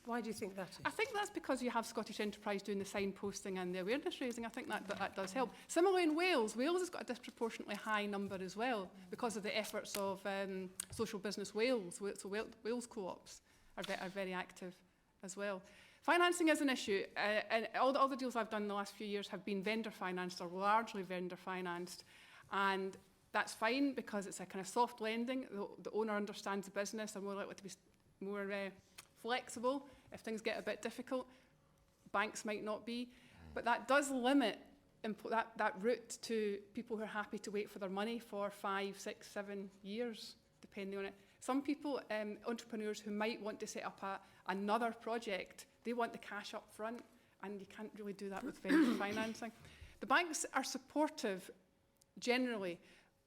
Why do you think that is? I think that's because you have Scottish Enterprise doing the signposting and the awareness raising. I think that does help. Similarly in Wales, Wales has got a disproportionately high number as well because of the efforts of Social Business Wales. So Wales co-ops are very active as well. Financing is an issue, and all the deals I've done in the last few years have been vendor financed or largely vendor financed, and that's fine because it's a kind of soft lending. The owner understands the business and more likely to be more flexible if things get a bit difficult. Banks might not be, but that does limit that route to people who are happy to wait for their money for 5, 6, 7 years, depending on it. Some people, entrepreneurs who might want to set up another project, they want the cash up front, and you can't really do that with vendor financing. The banks are supportive generally,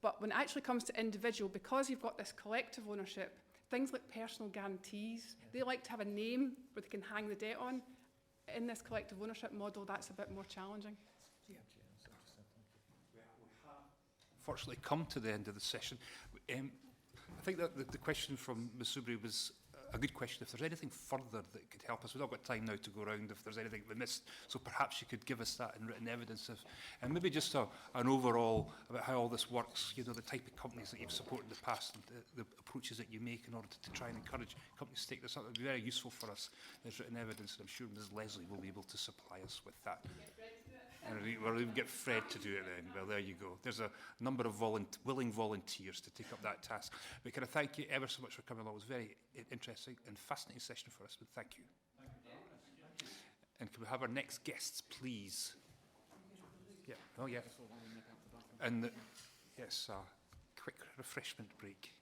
but when it actually comes to individual, because you've got this collective ownership, things like personal guarantees, they like to have a name where they can hang the debt on. In this collective ownership model, that's a bit more challenging. Fortunately come to the end of the session. I think that the question from Ms Soubry was a good question. If there's anything further that could help us, we've not got time now to go around if there's anything we missed, so perhaps you could give us that in written evidence of, and maybe just an overall about how all this works, you know, the type of companies that you've supported in the past and the approaches that you make in order to try and encourage companies to take this up. It would be very useful for us as written evidence, and I'm sure Ms Leslie will be able to supply us with that. And we'll get Fred to do it then. Well, there you go. There's a number of willing volunteers to take up that task. But can I thank you ever so much for coming along. It was a very interesting and fascinating session for us. But thank you. And can we have our next guests, please? Yeah. Oh, yeah. And yes, quick refreshment break.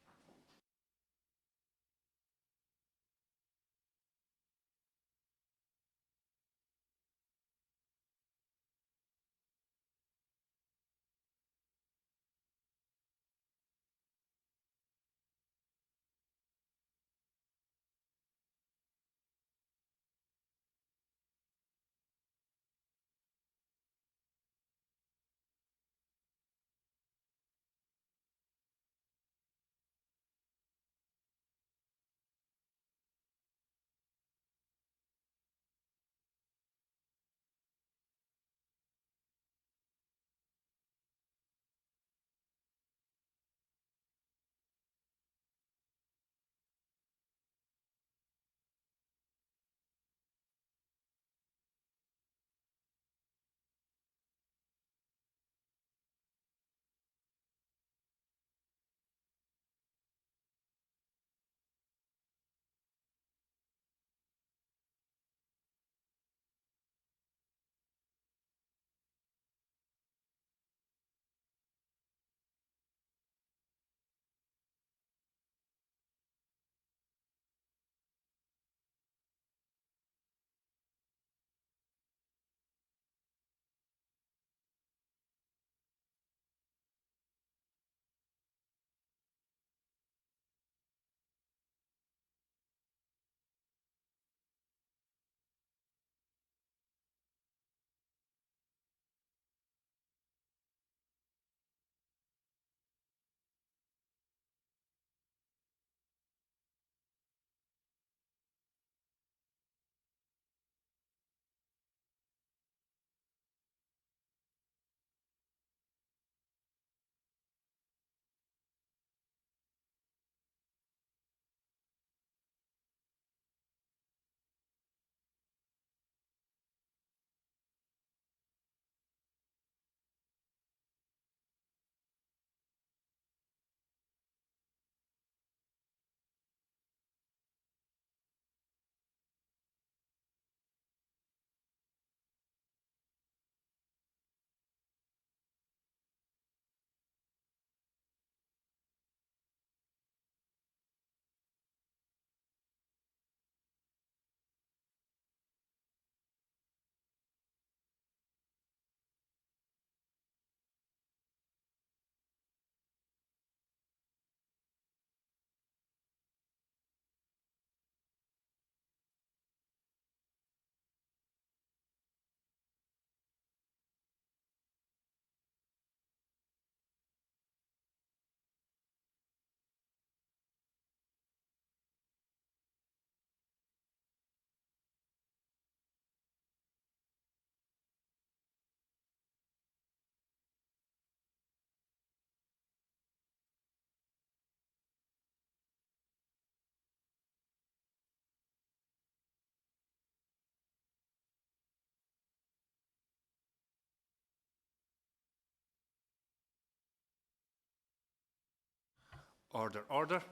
Order, order.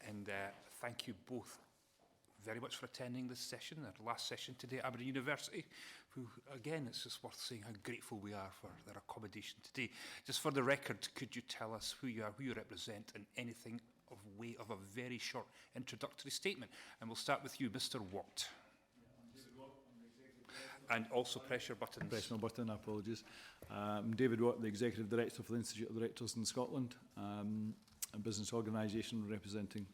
And thank you both very much for attending this session, our last session today at Aberdeen University, who, again, it's just worth saying how grateful we are for their accommodation today. Just for the record, could you tell us who you are, who you represent, and anything of way of a very short introductory statement? And we'll start with you, Mr. Watt. And also press your buttons. Press my button, apologies. I'm David Watt, the Executive Director for the Institute of Directors in Scotland, a business organisation representing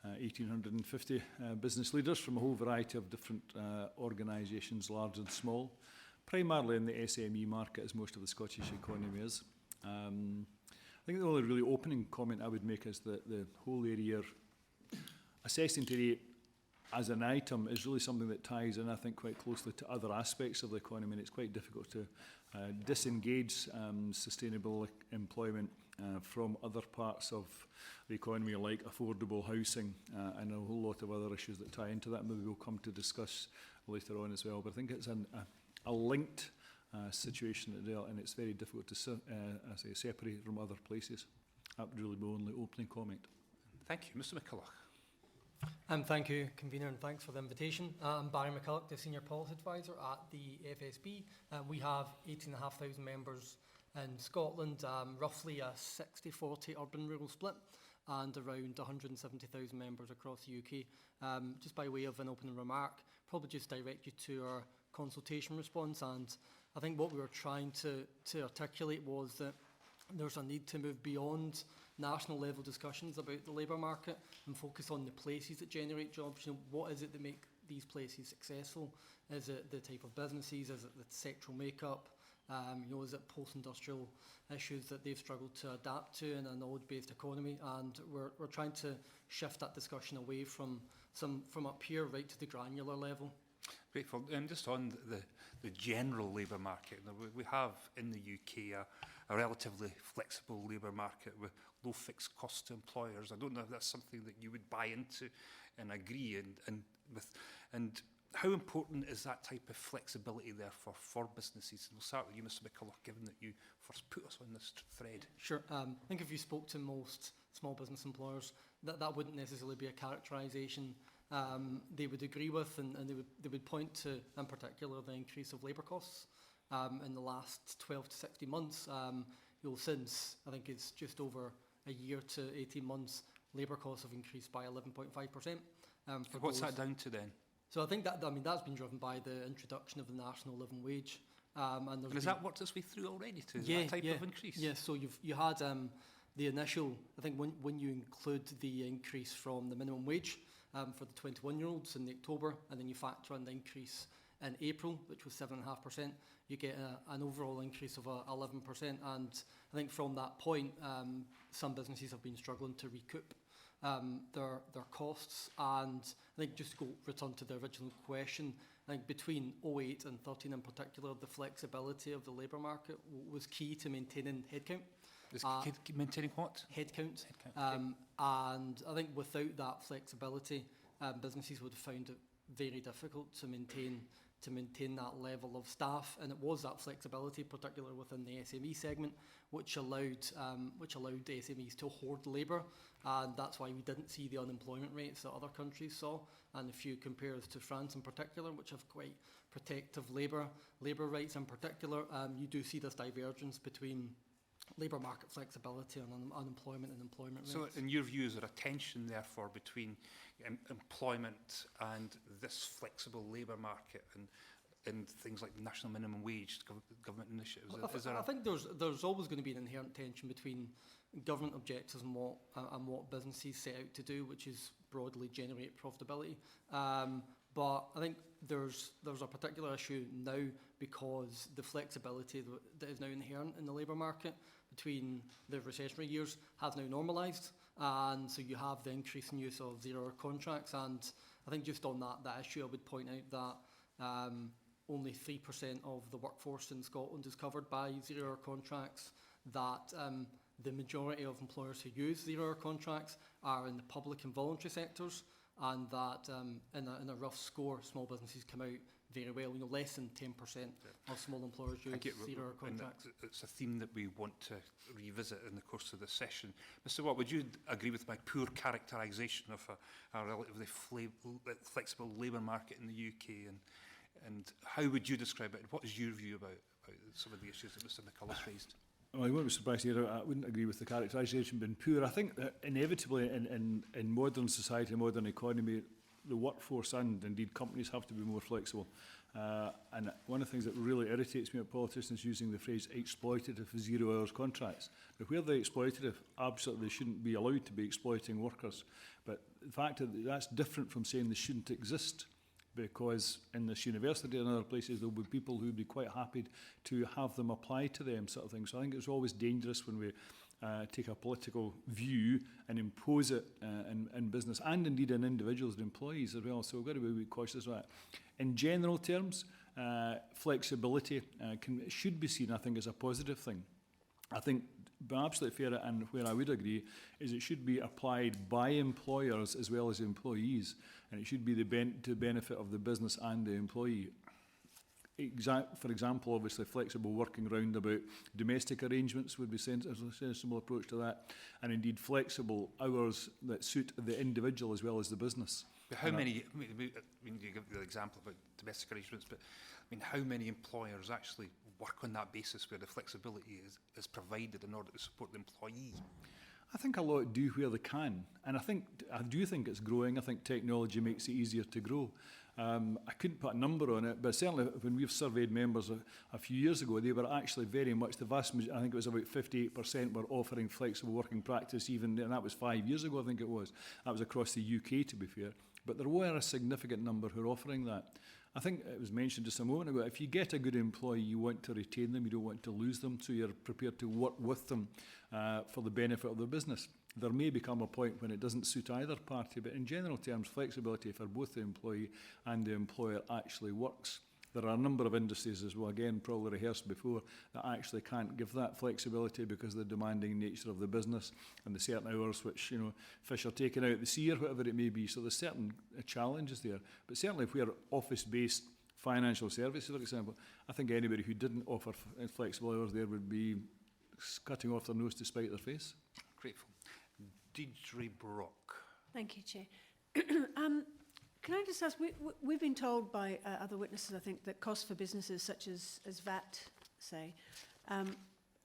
1,850 business leaders from a whole variety of different organisations, large and small, primarily in the SME market, as most of the Scottish economy is. I think the only really opening comment I would make is that the whole area assessing today as an item is really something that ties in, I think, quite closely to other aspects of the economy, and it's quite difficult to disengage sustainable employment from other parts of the economy, like affordable housing and a whole lot of other issues that tie into that. Maybe we'll come to discuss later on as well. But I think it's a linked situation, and it's very difficult to separate from other places. That would really be my only opening comment. Thank you. Mr. McCulloch. Thank you, Convener, and thanks for the invitation. I'm Barry McCulloch, the Senior Policy Advisor at the FSB. We have 18,500 members in Scotland, roughly a 60-40 urban-rural split, and around 170,000 members across the UK. Just by way of an opening remark, probably just direct you to our consultation response, and I think what we were trying to articulate was that there's a need to move beyond national level discussions about the labour market and focus on the places that generate jobs. You know, what is it that make these places successful? Is it the type of businesses? Is it the sectoral makeup? You know, is it post-industrial issues that they've struggled to adapt to in a knowledge-based economy? And we're trying to shift that discussion away from up here right to the granular level. Grateful. Just on the general labour market, we have in the UK a relatively flexible labour market with low fixed costs to employers. I don't know if that's something that you would buy into and agree with. And how important is that type of flexibility therefore for businesses? And we'll start with you, Mr. McCulloch, given that you first put us on this thread. Sure. I think if you spoke to most small business employers, that wouldn't necessarily be a characterisation they would agree with, and they would point to, in particular, the increase of labour costs in the last 12 to 60 months. You know, since I think it's just over a year to 18 months, labour costs have increased by 11.5%. What's that down to then? So I think that's been driven by the introduction of the national living wage. And has that worked its way through already to that type of increase? Yeah, so you had the initial, I think when you include the increase from the minimum wage for the 21-year-olds in October, and then you factor in the increase in April, which was 7.5%, you get an overall increase of 11%. And I think from that point, some businesses have been struggling to recoup their costs. And I think just to return to the original question, I think between 08 and 13 in particular, the flexibility of the labour market was key to maintaining headcount. Maintaining what? Headcount. Okay. And I think without that flexibility, businesses would have found it very difficult to maintain that level of staff. And it was that flexibility, particularly within the SME segment, which allowed SMEs to hoard labour. And that's why we didn't see the unemployment rates that other countries saw. And if you compare us to France in particular, which have quite protective labour rights in particular, you do see this divergence between labour market flexibility and unemployment and employment rates. So in your view, is there a tension therefore between employment and this flexible labour market and things like the national minimum wage, government initiatives? I think there's always going to be an inherent tension between government objectives and what businesses set out to do, which is broadly generate profitability. But I think there's a particular issue now because the flexibility that is now inherent in the labour market between the recessionary years has now normalised, and so you have the increase in use of zero-hour contracts. And I think just on that issue, I would point out that only 3% of the workforce in Scotland is covered by zero-hour contracts, that the majority of employers who use zero-hour contracts are in the public and voluntary sectors, and that in a rough score, small businesses come out very well. You know, less than 10% of small employers use Thank you. 0 hour And contracts. it's a theme that we want to revisit in the course of the session. Mr. Watt, would you agree with my poor characterisation of a relatively flexible labour market in the UK? And how would you describe it? And what is your view about some of the issues that Mr. McCullough's raised? Well, I wouldn't be surprised to hear. I wouldn't agree with the characterisation being poor. I think that inevitably in modern society, modern economy, the workforce and indeed companies have to be more flexible. And one of the things that really irritates me about politicians using the phrase exploitative 0 hours contracts. But where they're exploitative, absolutely they shouldn't be allowed to be exploiting workers. But the fact that that's different from saying they shouldn't exist, because in this university and other places there will be people who would be quite happy to have them apply to them, sort of thing. So I think it's always dangerous when we take a political view and impose it in business and indeed in individuals and employees as well. So we've got to be cautious of that. In general terms, flexibility should be seen, I think, as a positive thing. I think, but absolutely fair, and where I would agree, is it should be applied by employers as well as employees, and it should be to benefit of the business and the employee. For example, obviously flexible working round about domestic arrangements would be a sensible approach to that, and indeed flexible hours that suit the individual as well as the business. But how many, I mean, you give the example about domestic arrangements, but I mean, how many employers actually work on that basis where the flexibility is provided in order to support the employee? I think a lot do where they can, and I do think it's growing. I think technology makes it easier to grow. I couldn't put a number on it, but certainly when we've surveyed members a few years ago, they were actually very much, the vast majority, I think it was about 58% were offering flexible working practice even, and that was 5 years ago, I think it was. That was across the UK, to be fair. But there were a significant number who are offering that. I think it was mentioned just a moment ago, if you get a good employee, you want to retain them, you don't want to lose them, so you're prepared to work with them for the benefit of the business. There may become a point when it doesn't suit either party, but in general terms, flexibility for both the employee and the employer actually works. There are a number of industries, as well, again, probably rehearsed before, that actually can't give that flexibility because of the demanding nature of the business and the certain hours which, you know, fish are taken out of the sea or whatever it may be. So there's certain challenges there. But certainly if we are office-based financial services, for example, I think anybody who didn't offer flexible hours there would be cutting off their nose to spite their face. Grateful. Deirdre Brock. Thank you, Chair. Can I just ask, we've been told by other witnesses, I think, that costs for businesses such as VAT, say,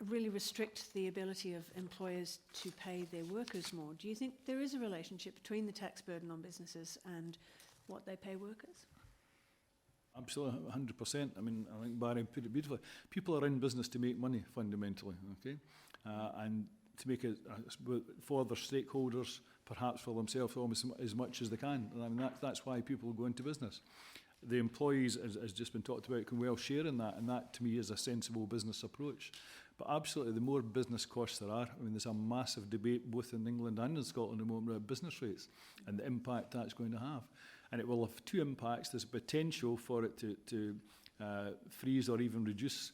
really restrict the ability of employers to pay their workers more. Do you think there is a relationship between the tax burden on businesses and what they pay workers? Absolutely, 100%. I mean, I think Barry put it beautifully. People are in business to make money, fundamentally, okay? And to make it for their stakeholders, perhaps for themselves, almost as much as they can. And I mean, that's why people go into business. The employees, as just been talked about, can well share in that, and that, to me, is a sensible business approach. But absolutely, the more business costs there are, I mean, there's a massive debate both in England and in Scotland at the moment about business rates and the impact that's going to have. And it will have two impacts. There's potential for it to freeze or even reduce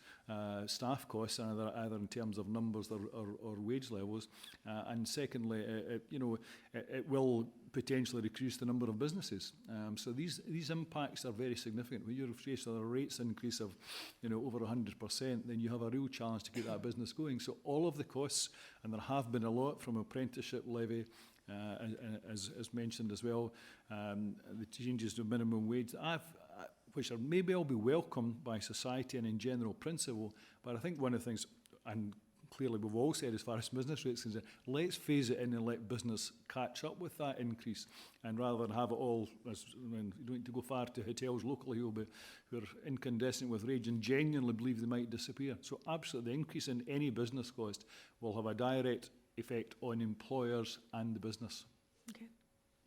staff costs, either in terms of numbers or wage levels. And secondly, it will potentially decrease the number of businesses. So these impacts are very significant. When you're facing a rates increase of over 100%, then you have a real challenge to get that business going. So all of the costs, and there have been a lot from apprenticeship levy, as mentioned as well, the changes to minimum wage, which are maybe all be welcomed by society and in general principle, but I think one of the things, and clearly we've all said as far as business rates concerned, let's phase it in and let business catch up with that increase, and rather than have it all, you don't need to go far to hotels locally who are incandescent with rage and genuinely believe they might disappear. So absolutely, the increase in any business cost will have a direct effect on employers and the business. Okay.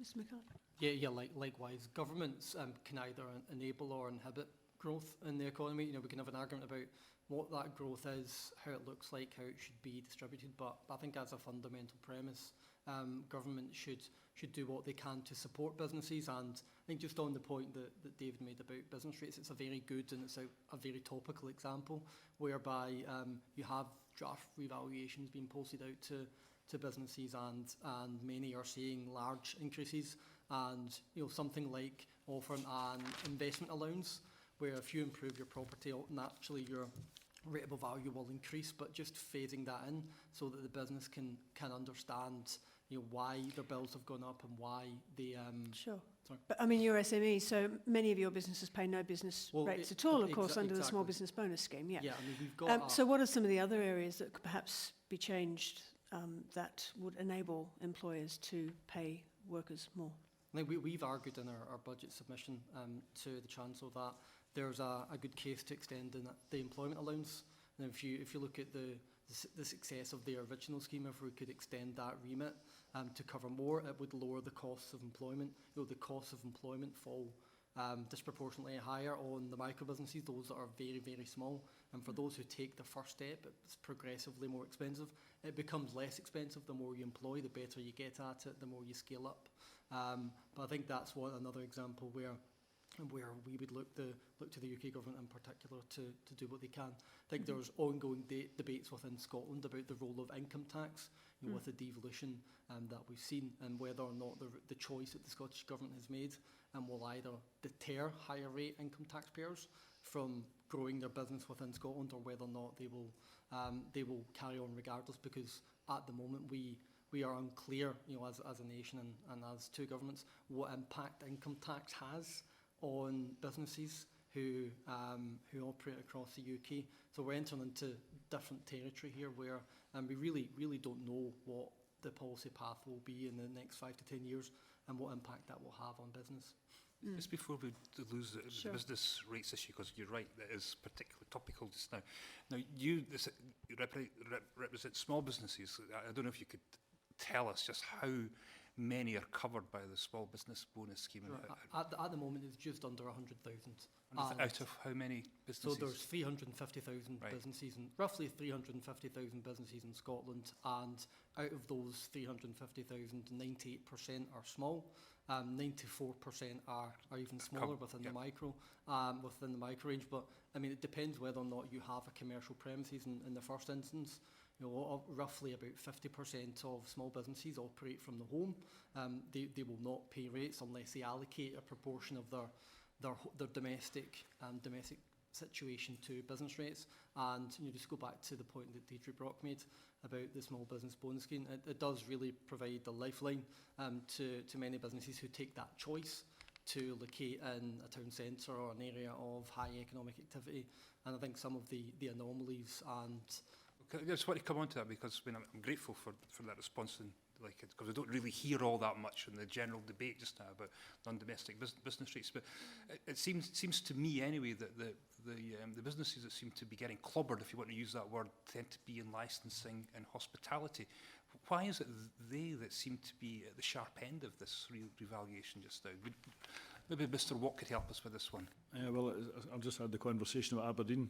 Mr. McCullough. Yeah, likewise. Governments can either enable or inhibit growth in the economy. We can have an argument about what that growth is, how it looks like, how it should be distributed, but I think as a fundamental premise, government should do what they can to support businesses. And I think just on the point that David made about business rates, it's a very good and it's a very topical example whereby you have draft revaluations being posted out to businesses, and many are seeing large increases, and something like offering an investment allowance where if you improve your property, naturally your rateable value will increase, but just phasing that in so that the business can understand, you know, why their bills have gone up and why they Sure. Sorry. But I mean, you're SME, so many of your businesses pay no business rates at all, of course, under the Small exactly. Business Bonus Scheme. Yeah. Yeah, I mean, we've got So what are some of the other areas that could perhaps be changed that would enable employers to pay workers more? I think we've argued in our budget submission to the Chancellor that there's a good case to extend the employment allowance. And if you look at the success of the original scheme, if we could extend that remit to cover more, it would lower the costs of employment. You know, the costs of employment fall disproportionately higher on the micro businesses, those that are very, very small. And for those who take the first step, it's progressively more expensive. It becomes less expensive the more you employ, the better you get at it, the more you scale up. But I think that's another example where we would look to the UK government in particular to do what they can. I think there's ongoing debates within Scotland about the role of income tax, you know, with the devolution that we've seen, and whether or not the choice that the Scottish government has made will either deter higher rate income taxpayers from growing their business within Scotland, or whether or not they will carry on regardless, because at the moment we are unclear, you know, as a nation and as two governments, what impact income tax has on businesses who operate across the UK. So we're entering into different territory here where we really don't know what the policy path will be in the next 5 to 10 years and what impact that will have on business. Just before we lose the Sure. business rates issue, because you're right, that is particularly topical just now. Now, you represent small businesses. I don't know if you could tell us just how many are covered by the small business bonus scheme. At the moment, it's just under 100,000. Out of how many businesses? So there's 350,000 Right. businesses, roughly 350,000 businesses in Scotland, and out of those 350,000, 98% are small. 94% are even smaller within the micro range. But I mean, it depends whether or not you have a commercial premises in the first instance. You know, roughly about 50% of small businesses operate from the home. They will not pay rates unless they allocate a proportion of their domestic situation to business rates. And you just go back to the point that Deirdre Brock made about the small business bonus scheme. It does really provide the lifeline to many businesses who take that choice to locate in a town centre or an area of high economic activity. And I think some of the anomalies and I just want to come on to that, because I mean, I'm grateful for that response, and because we don't really hear all that much in the general debate just now about non-domestic business rates. But it seems to me anyway that the businesses that seem to be getting clobbered, if you want to use that word, tend to be in licensing and hospitality. Why is it they that seem to be at the sharp end of this revaluation just now? Maybe Mr. Watt could help us with this one. Well, I've just had the conversation about Aberdeen.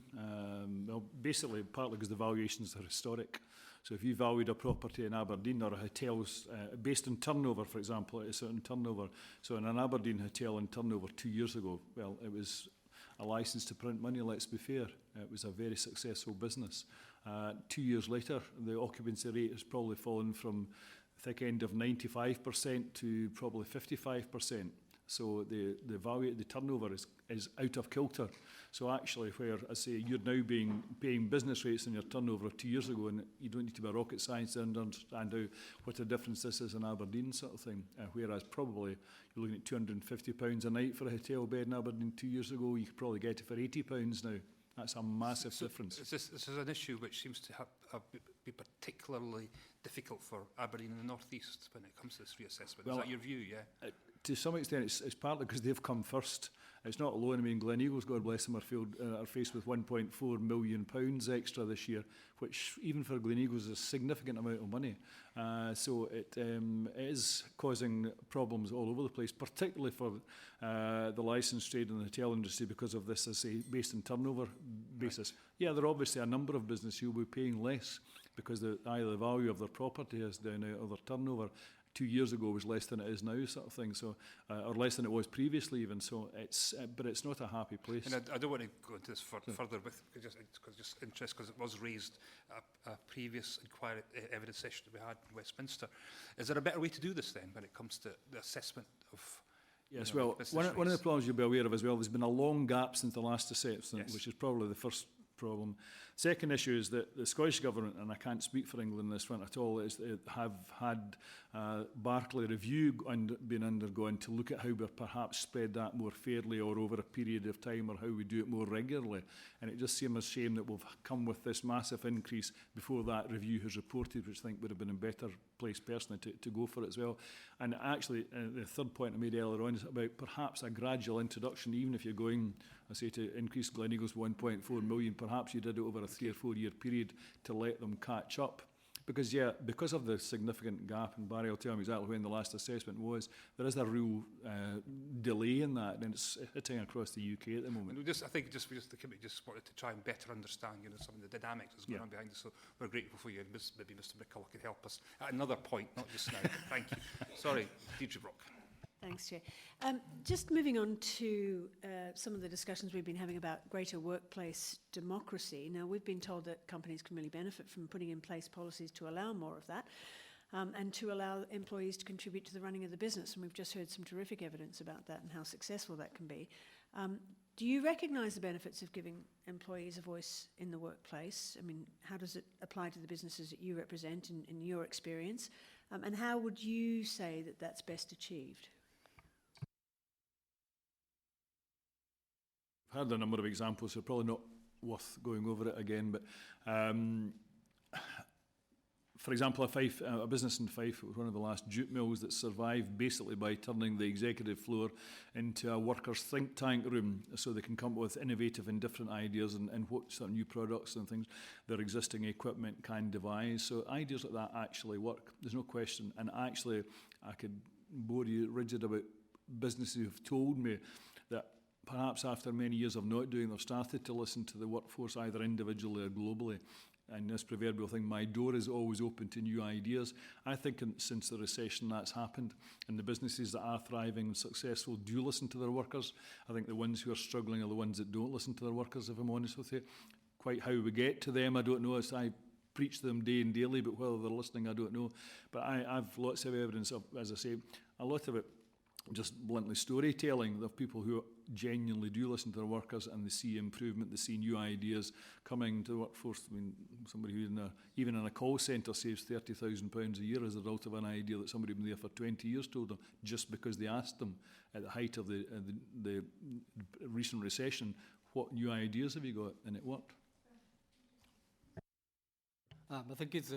Well, basically, partly because the valuations are historic. So if you valued a property in Aberdeen or a hotel's based on turnover, for example, it's on turnover. So in an Aberdeen hotel in turnover 2 years ago, well, it was a license to print money, let's be fair. It was a very successful business. 2 years later, the occupancy rate has probably fallen from the thick end of 95% to probably 55%. So the value, the turnover is out of kilter. So actually, where I say you're now paying business rates on your turnover of 2 years ago, and you don't need to be a rocket scientist to understand what a difference this is in Aberdeen sort of thing. Whereas probably you're looking at £250 a night for a hotel bed in Aberdeen 2 years ago, you could probably get it for £80 now. That's a massive difference. This is an issue which seems to be particularly difficult for Aberdeen and the North East when it comes to this reassessment. Well, is that your view, yeah? To some extent, it's partly because they've come first. It's not alone. I mean, Gleneagles, God bless them, are faced with £1.4 million extra this year, which even for Gleneagles is a significant amount of money. So it is causing problems all over the place, particularly for the licensed trade and the hotel industry because of this, as I say, based on turnover basis. Right. Yeah, there are obviously a number of businesses who will be paying less because either the value of their property is down out or their turnover 2 years ago was less than it is now, sort of thing. So, or less than it was previously, even. So it's, but it's not a happy place. And I don't want to go into this further with just interest, because it was raised a previous inquiry evidence session that we had in Westminster. Is there a better way to do this then, when it comes to the assessment of Yes, you know, well, business one of the rates. problems you'll be aware of as well, there's been a long gap since the last assessment, Yes. which is probably the first problem. Second issue is that the Scottish Government, and I can't speak for England in this front at all, is they have had Barclay review being undergone to look at how we perhaps spread that more fairly or over a period of time, or how we do it more regularly. And it just seems a shame that we've come with this massive increase before that review has reported, which I think would have been a better place personally to go for it as well. And actually, the third point I made earlier on is about perhaps a gradual introduction, even if you're going, I say, to increase Gleneagles 1.4 million, perhaps you did it over a 3 or 4 year period to let them catch up. Because, yeah, because of the significant gap, and Barry will tell me exactly when the last assessment was, there is a real delay in that, and it's hitting across the UK at the moment. And we just, I think just the committee just wanted to try and better understand, you know, some of the dynamics that's going Yeah. on behind this. So we're grateful for you, and maybe Mr. McCullough could help us at another point, not just now. But thank you. Sorry, Deirdre Brock. Thanks, Chair. Just moving on to some of the discussions we've been having about greater workplace democracy. Now, we've been told that companies can really benefit from putting in place policies to allow more of that and to allow employees to contribute to the running of the business. And we've just heard some terrific evidence about that and how successful that can be. Do you recognise the benefits of giving employees a voice in the workplace? I mean, how does it apply to the businesses that you represent in your experience? And how would you say that that's best achieved? I've heard a number of examples, so probably not worth going over it again, but for example, a business in Fife was one of the last jute mills that survived basically by turning the executive floor into a workers' think tank room so they can come up with innovative and different ideas and what sort of new products and things their existing equipment can devise. So ideas like that actually work, there's no question. And actually, I could bore you rigid about businesses who have told me that perhaps after many years of not doing, they've started to listen to the workforce either individually or globally. And this proverbial thing, my door is always open to new ideas. I think since the recession that's happened, and the businesses that are thriving and successful do listen to their workers. I think the ones who are struggling are the ones that don't listen to their workers, if I'm honest with you. Quite how we get to them, I don't know. I preach them day and daily, but whether they're listening, I don't know. But I've lots of evidence of, as I say, a lot of it just bluntly storytelling of people who genuinely do listen to their workers and they see improvement, they see new ideas coming to the workforce. I mean, somebody who even in a call centre saves £30,000 a year as a result of an idea that somebody who's been there for 20 years told them, just because they asked them at the height of the recent recession, what new ideas have you got? And it worked. I think it's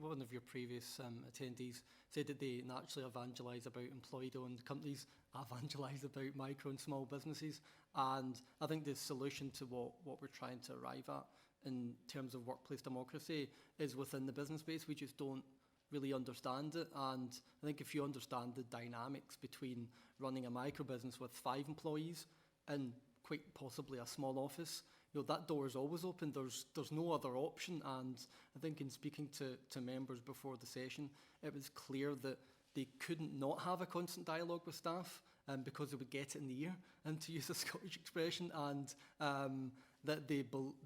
one of your previous attendees said that they naturally evangelise about employee-owned companies, evangelise about micro and small businesses, and I think the solution to what we're trying to arrive at in terms of workplace democracy is within the business space. We just don't really understand it, and I think if you understand the dynamics between running a micro business with 5 employees and quite possibly a small office, you know, that door is always open. There's no other option. And I think in speaking to members before the session, it was clear that they couldn't not have a constant dialogue with staff because they would get it in the ear, and to use a Scottish expression, and that they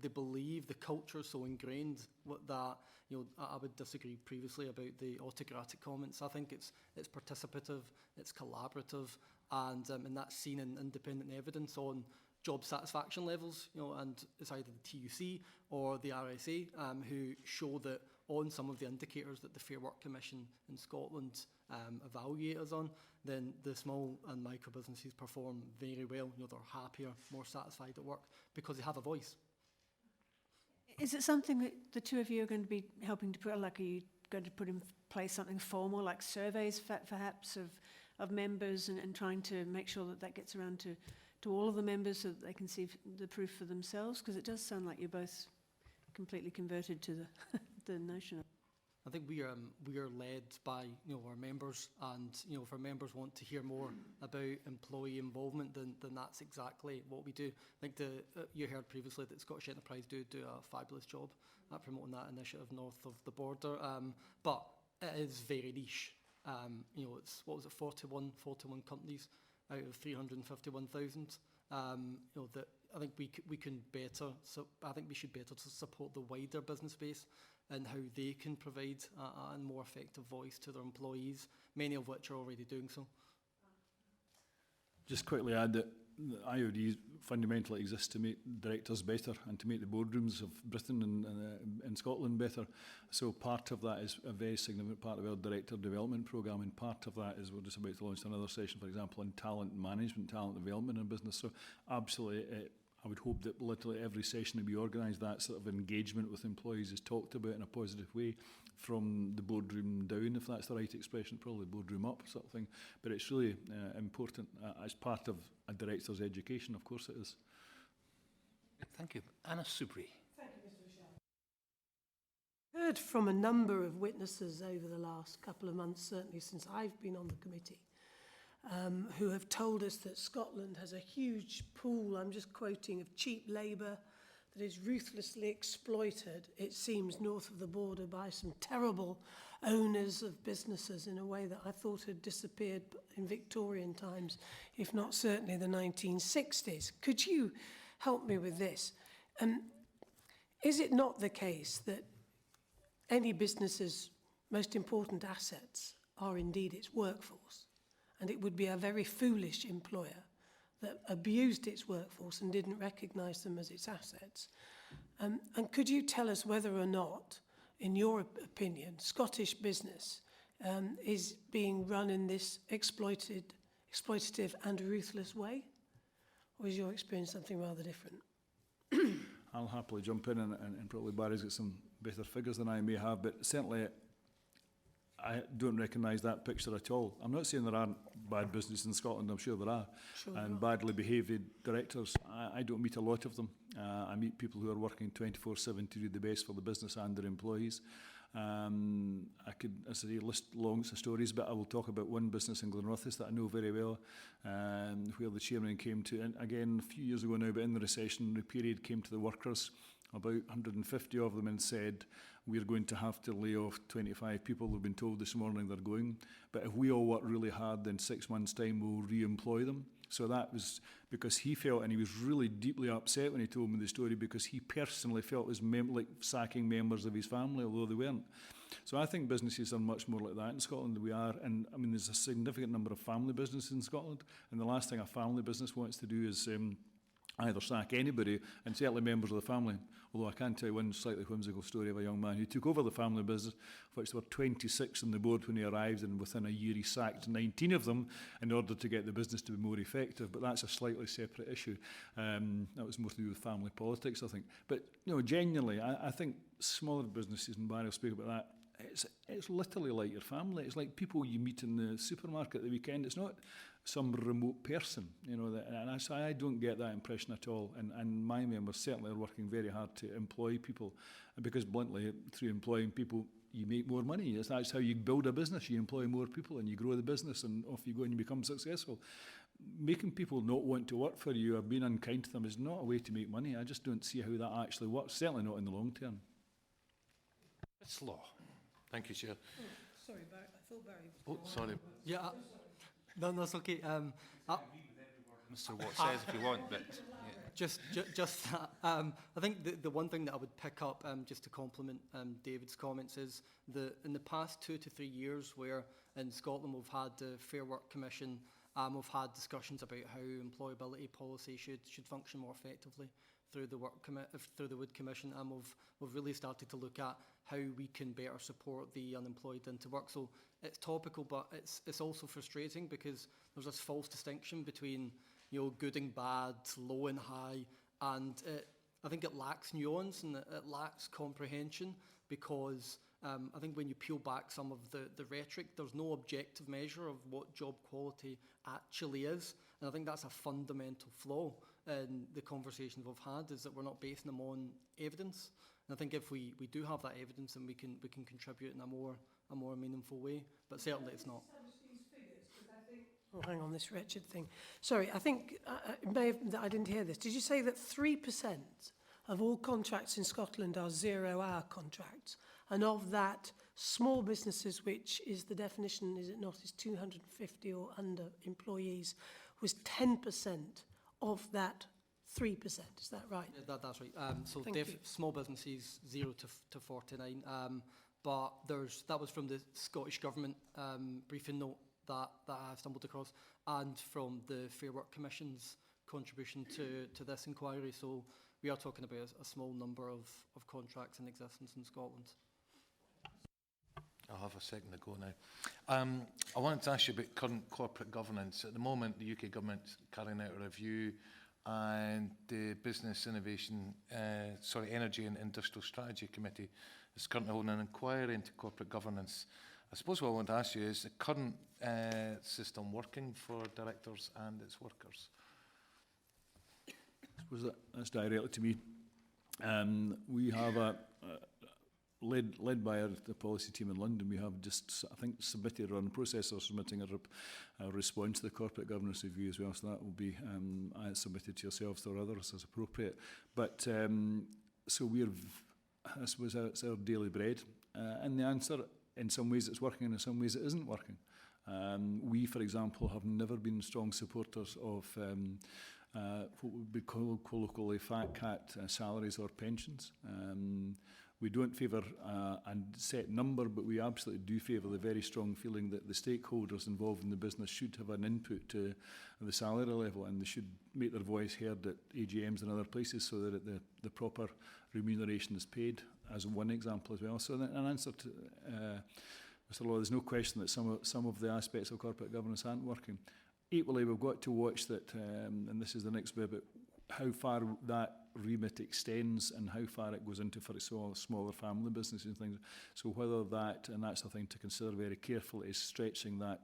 believe the culture is so ingrained that, you know, I would disagree previously about the autocratic comments. I think it's participative, it's collaborative, and that's seen in independent evidence on job satisfaction levels, you know, and it's either the TUC or the RSA who show that on some of the indicators that the Fair Work Commission in Scotland evaluate us on, then the small and micro businesses perform very well. You know, they're happier, more satisfied at work because they have a voice. Is it something that the two of you are going to be helping to put, like, are you going to put in place something formal, like surveys perhaps of members and trying to make sure that gets around to all of the members so that they can see the proof for themselves? Because it does sound like you're both completely converted to the notion. I think we are led by, you know, our members, and, you know, if our members want to hear more about employee involvement, then that's exactly what we do. I think you heard previously that Scottish Enterprise do a fabulous job at promoting that initiative north of the border, but it is very niche. You know, it's, what was it, 41 companies out of 351,000. You know, that I think we can better. So I think we should better to support the wider business base and how they can provide a more effective voice to their employees, many of which are already doing so. just quickly add that the IOD fundamentally exists to make directors better and to make the boardrooms of Britain and in Scotland better. So part of that is a very significant part of our director development programme, and part of that is we're just about to launch another session, for example, on talent management, talent development in business. So absolutely, I would hope that literally every session that we organise, that sort of engagement with employees is talked about in a positive way, from the boardroom down, if that's the right expression, probably boardroom up sort of thing. But it's really important as part of a director's education, of course it is. Thank you. Anna Soubry. Heard from a number of witnesses over the last couple of months, certainly since I've been on the committee, who have told us that Scotland has a huge pool, I'm just quoting, of cheap labour that is ruthlessly exploited, it seems, north of the border by some terrible owners of businesses in a way that I thought had disappeared in Victorian times, if not certainly the 1960s. Could you help me with this? Is it not the case that any business's most important assets are indeed its workforce? And it would be a very foolish employer that abused its workforce and didn't recognise them as its assets. And could you tell us whether or not, in your opinion, Scottish business is being run in this exploitative and ruthless way? Or is your experience something rather different? I'll happily jump in, and probably Barry's got some better figures than I may have, but certainly I don't recognise that picture at all. I'm not saying there aren't bad businesses in Scotland, I'm sure there are, and badly behaved directors. I don't meet a lot of them. I meet people who are working 24/7 to do the best for the business and their employees. I could, as I say, list long stories, but I will talk about one business in Glenrothes that I know very well, where the chairman came to, and again, a few years ago now, but in the recessionary period, came to the workers, about 150 of them, and said, we're going to have to lay off 25 people. We've been told this morning they're going. But if we all work really hard, then 6 months' time we'll re-employ them. So that was because he felt, and he was really deeply upset when he told me the story, because he personally felt it was like sacking members of his family, although they weren't. So I think businesses are much more like that in Scotland than we are. And I mean, there's a significant number of family businesses in Scotland. And the last thing a family business wants to do is either sack anybody, and certainly members of the family. Although I can tell you one slightly whimsical story of a young man who took over the family business, of which there were 26 on the board when he arrived, and within a year he sacked 19 of them in order to get the business to be more effective. But that's a slightly separate issue. That was more to do with family politics, I think. But genuinely, I think smaller businesses, and Barry will speak about that, it's literally like your family. It's like people you meet in the supermarket at the weekend. It's not some remote person, and I don't get that impression at all. And my members certainly are working very hard to employ people, because bluntly, through employing people, you make more money. That's how you build a business. You employ more people and you grow the business, and off you go and you become successful. Making people not want to work for you or being unkind to them is not a way to make money. I just don't see how that actually works, certainly not in the long term. It's law. Thank you, Chair. Oh, sorry, Barry. I thought Barry Oh, sorry. Yeah, no, that's okay. Mr. Watt says if you want, but Just that. I think the one thing that I would pick up, just to complement David's comments, is in the past 2 to 3 years, where in Scotland we've had the Fair Work Commission, we've had discussions about how employability policy should function more effectively through the Wood Commission, and we've really started to look at how we can better support the unemployed into work. So it's topical, but it's also frustrating, because there's this false distinction between good and bad, low and high, and I think it lacks nuance and it lacks comprehension, because I think when you peel back some of the rhetoric, there's no objective measure of what job quality actually is, and I think that's a fundamental flaw in the conversations we've had, is that we're not basing them on evidence. And I think if we do have that evidence, then we can contribute in a more meaningful way, but certainly it's not. Oh, hang on, this wretched thing. Sorry, I think I didn't hear this. Did you say that 3% of all contracts in Scotland are 0-hour contracts? And of that, small businesses, which is the definition, is it not, is 250 or under employees, was 10% of that 3%. Is that right? Yeah, that's right. So Thank you. small businesses 0 to 49. But that was from the Scottish Government briefing note that I have stumbled across, and from the Fair Work Commission's contribution to this inquiry. So we are talking about a small number of contracts in existence in Scotland. I'll have a second to go now. I wanted to ask you about current corporate governance. At the moment, the UK government's carrying out a review, and the Business Innovation, Energy and Industrial Strategy Committee is currently holding an inquiry into corporate governance. I suppose what I want to ask you is the current system working for directors and its workers? I suppose that's directly to me. We have led by the policy team in London, we have just, I think, submitted or in the process of submitting a response to the corporate governance review as well. So that will be submitted to yourselves or others as appropriate. But so I suppose it's our daily bread. And the answer, in some ways it's working and in some ways it isn't working. We, for example, have never been strong supporters of what would be colloquially fat cat salaries or pensions. We don't favour a set number, but we absolutely do favour the very strong feeling that the stakeholders involved in the business should have an input to the salary level, and they should make their voice heard at AGMs and other places so that the proper remuneration is paid, as one example as well. So in answer to Mr. Law, there's no question that some of the aspects of corporate governance aren't working. Equally, we've got to watch that, and this is the next bit, but how far that remit extends and how far it goes into for smaller family businesses and things. So whether that, and that's the thing to consider very carefully, is stretching that.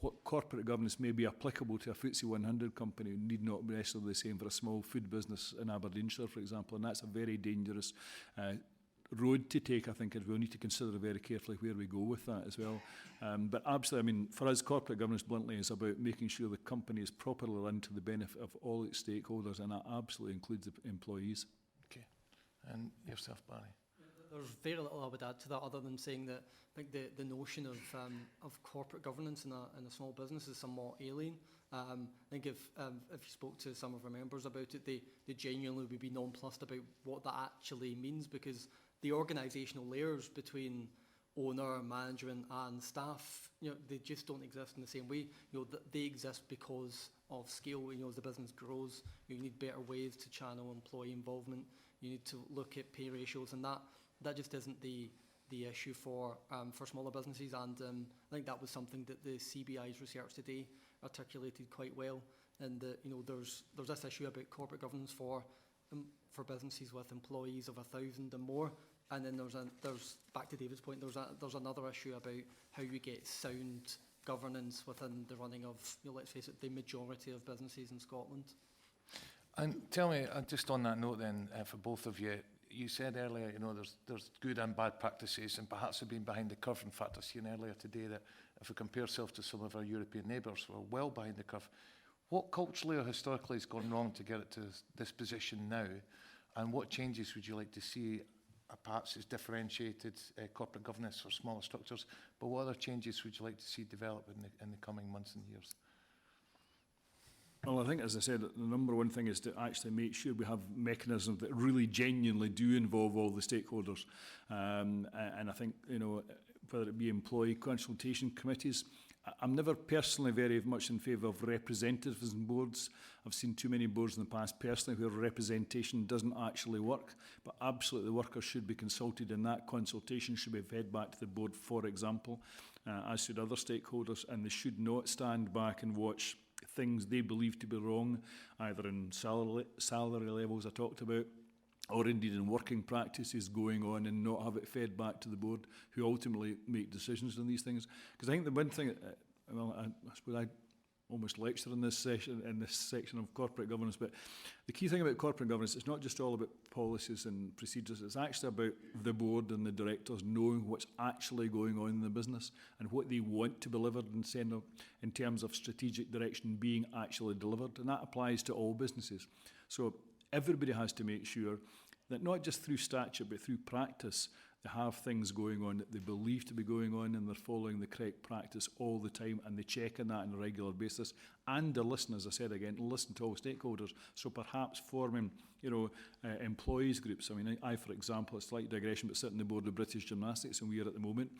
What corporate governance may be applicable to a FTSE 100 company need not be necessarily the same for a small food business in Aberdeenshire, for example, and that's a very dangerous road to take, I think, and we'll need to consider very carefully where we go with that as well. But absolutely, I mean, for us, corporate governance bluntly is about making sure the company is properly run to the benefit of all its stakeholders, and that absolutely includes the employees. Okay. And yourself, Barry? There's very little I would add to that, other than saying that I think the notion of corporate governance in a small business is somewhat alien. I think if you spoke to some of our members about it, they genuinely would be nonplussed about what that actually means, because the organisational layers between owner, management and staff, they just don't exist in the same way. They exist because of scale. As the business grows, you need better ways to channel employee involvement. You need to look at pay ratios, and that just isn't the issue for smaller businesses. And I think that was something that the CBI's research today articulated quite well. And there's this issue about corporate governance for businesses with employees of 1,000 and more. And then there's back to David's point, there's another issue about how you get sound governance within the running of, let's face it, the majority of businesses in Scotland. And tell me, just on that note then, for both of you, you said earlier, there's good and bad practices, and perhaps have been behind the curve. In fact, I've seen earlier today that if we compare ourselves to some of our European neighbours, we're well behind the curve. What culturally or historically has gone wrong to get it to this position now? And what changes would you like to see? Perhaps it's differentiated corporate governance for smaller structures, but what other changes would you like to see develop in the coming months and years? Well, I think, as I said, the number one thing is to actually make sure we have mechanisms that really genuinely do involve all the stakeholders. And I think, whether it be employee consultation committees, I'm never personally very much in favour of representatives in boards. I've seen too many boards in the past personally where representation doesn't actually work, but absolutely the workers should be consulted, and that consultation should be fed back to the board, for example, as should other stakeholders, and they should not stand back and watch things they believe to be wrong, either in salary levels I talked about, or indeed in working practices going on, and not have it fed back to the board, who ultimately make decisions on these things. Because I think the one thing, I suppose I almost lecture in this section of corporate governance, but the key thing about corporate governance, it's not just all about policies and procedures, it's actually about the board and the directors knowing what's actually going on in the business and what they want to be delivered in terms of strategic direction being actually delivered, and that applies to all businesses. So everybody has to make sure that not just through statute but through practice, They have things going on that they believe to be going on, and they're following the correct practice all the time, and they check on that on a regular basis. And they listen, as I said again, listen to all stakeholders. So perhaps forming, employees groups. I mean, I, for example, a slight digression, but sit on the board of British Gymnastics, and we are at the moment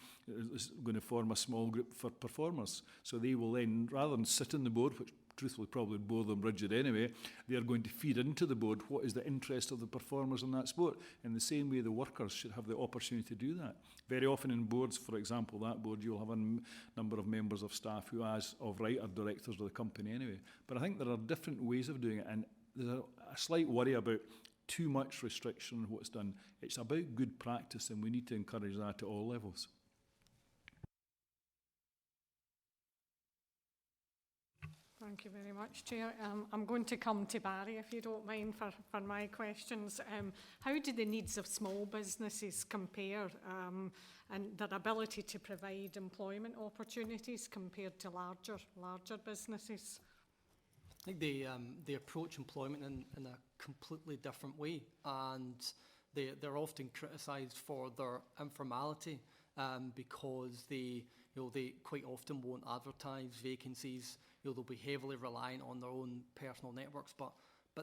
going to form a small group for performers. So they will then, rather than sit on the board, which truthfully probably would bore them rigid anyway, they are going to feed into the board what is the interest of the performers in that sport. In the same way, the workers should have the opportunity to do that. Very often in boards, for example, that board, you'll have a number of members of staff who, as of right, are directors of the company anyway. But I think there are different ways of doing it, and there's a slight worry about too much restriction on what's done. It's about good practice, and we need to encourage that at all levels. Thank you very much, Chair. I'm going to come to Barry, if you don't mind, for my questions. How do the needs of small businesses compare and their ability to provide employment opportunities compared to larger businesses? I think they approach employment in a completely different way, and they're often criticised for their informality because they quite often won't advertise vacancies. They'll be heavily reliant on their own personal networks, but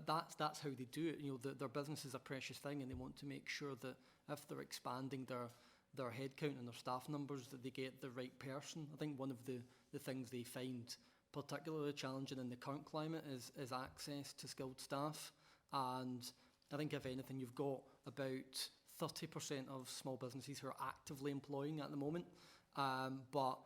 that's how they do it. Their business is a precious thing, and they want to make sure that if they're expanding their headcount and their staff numbers, that they get the right person. I think one of the things they find particularly challenging in the current climate is access to skilled staff. And I think, if anything, you've got about 30% of small businesses who are actively employing at the moment, but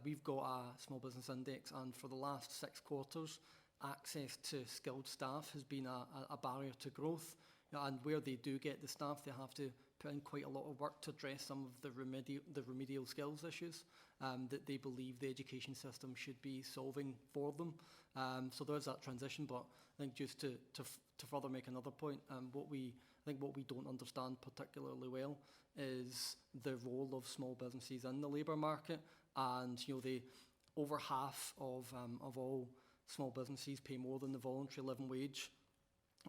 we've got a small business index, and for the last 6 quarters, access to skilled staff has been a barrier to growth. And where they do get the staff, they have to put in quite a lot of work to address some of the remedial skills issues that they believe the education system should be solving for them. So there's that transition, but I think just to further make another point, what we don't understand particularly well is the role of small businesses in the labour market. And over half of all small businesses pay more than the voluntary living wage.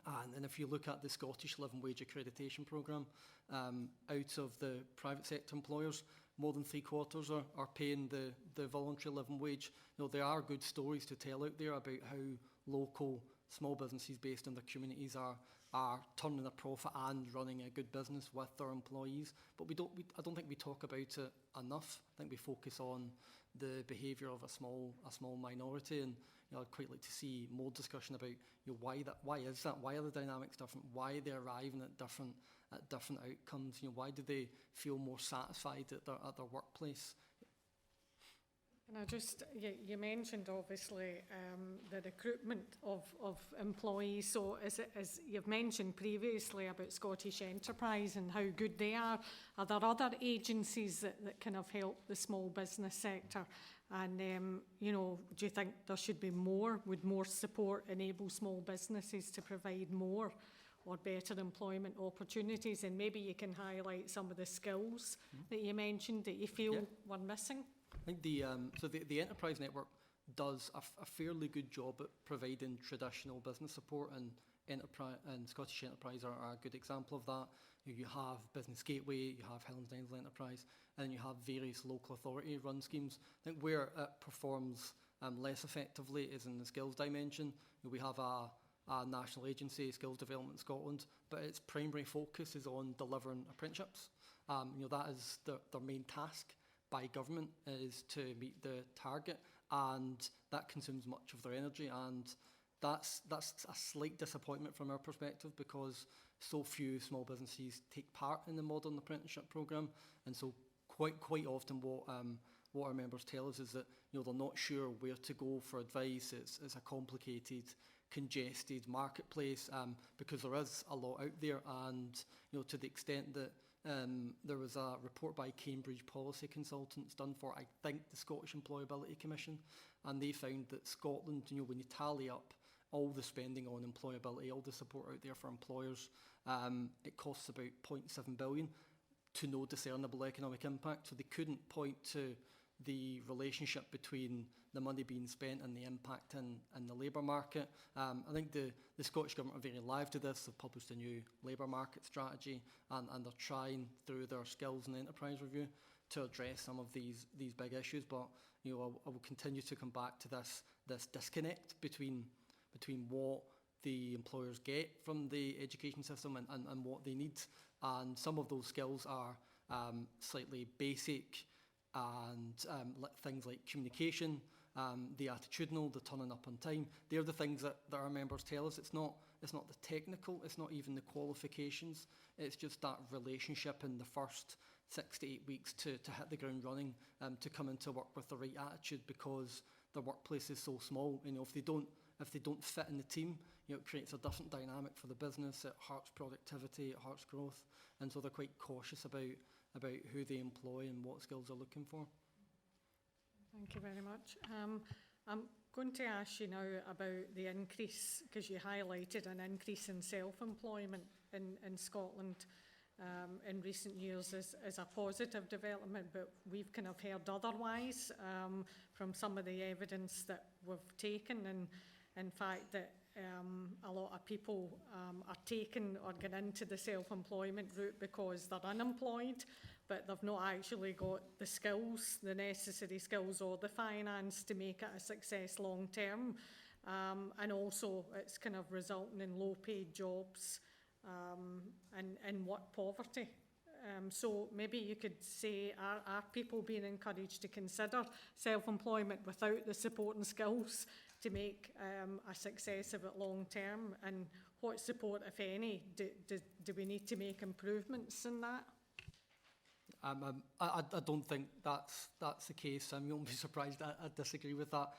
And if you look at the Scottish Living Wage Accreditation Programme, out of the private sector employers, more than 3/4 are paying the voluntary living wage. There are good stories to tell out there about how local small businesses based in their communities are turning a profit and running a good business with their employees. But I don't think we talk about it enough. I think we focus on the behaviour of a small minority, and I'd quite like to see more discussion about why is that? Why are the dynamics different? Why are they arriving at different outcomes? Why do they feel more satisfied at their workplace? And you mentioned obviously the recruitment of employees. So as you've mentioned previously about Scottish Enterprise and how good they are there other agencies that kind of help the small business sector? And, do you think there should be more? Would more support enable small businesses to provide more or better employment opportunities? And maybe you can highlight some of the skills that you mentioned that you feel were missing. I think the Enterprise Network does a fairly good job at providing traditional business support, and Scottish Enterprise are a good example of that. You have Business Gateway, you have Highlands and Islands Enterprise, and you have various local authority run schemes. I think where it performs less effectively is in the skills dimension. We have a national agency, Skills Development Scotland, but its primary focus is on delivering apprenticeships. That is their main task by government, is to meet the target, and that consumes much of their energy, and that's a slight disappointment from our perspective, because so few small businesses take part in the modern apprenticeship programme. And so quite often what our members tell us is that they're not sure where to go for advice. It's a complicated, congested marketplace, because there is a lot out there, and to the extent that there was a report by Cambridge Policy Consultants done for, I think, the Scottish Employability Commission, and they found that Scotland, when you tally up all the spending on employability, all the support out there for employers, it costs about 0.7 billion to no discernible economic impact. So they couldn't point to the relationship between the money being spent and the impact in the labour market. I think the Scottish Government are very alive to this. They've published a new labour market strategy, and they're trying through their skills and enterprise review to address some of these big issues. But I will continue to come back to this disconnect between what the employers get from the education system and what they need. And some of those skills are slightly basic, and things like communication, the attitudinal, the turning up on time. They're the things that our members tell us. It's not the technical, it's not even the qualifications. It's just that relationship in the first 6 to 8 weeks to hit the ground running, to come into work with the right attitude, because the workplace is so small. If they don't fit in the team, it creates a different dynamic for the business. It hurts productivity, it hurts growth, and so they're quite cautious about who they employ and what skills they're looking for. Thank you very much. I'm going to ask you now about the increase, because you highlighted an increase in self-employment in Scotland in recent years as a positive development, but we've kind of heard otherwise from some of the evidence that we've taken, and in fact that a lot of people are taken or get into the self-employment route because they're unemployed, but they've not actually got the skills, the necessary skills or the finance to make it a success long term. And also it's kind of resulting in low paid jobs and work poverty. So maybe you could say, are people being encouraged to consider self-employment without the support and skills to make a success of it long term? And what support, if any, do we need to make improvements in that? I don't think that's the case. You won't be surprised. I disagree with that.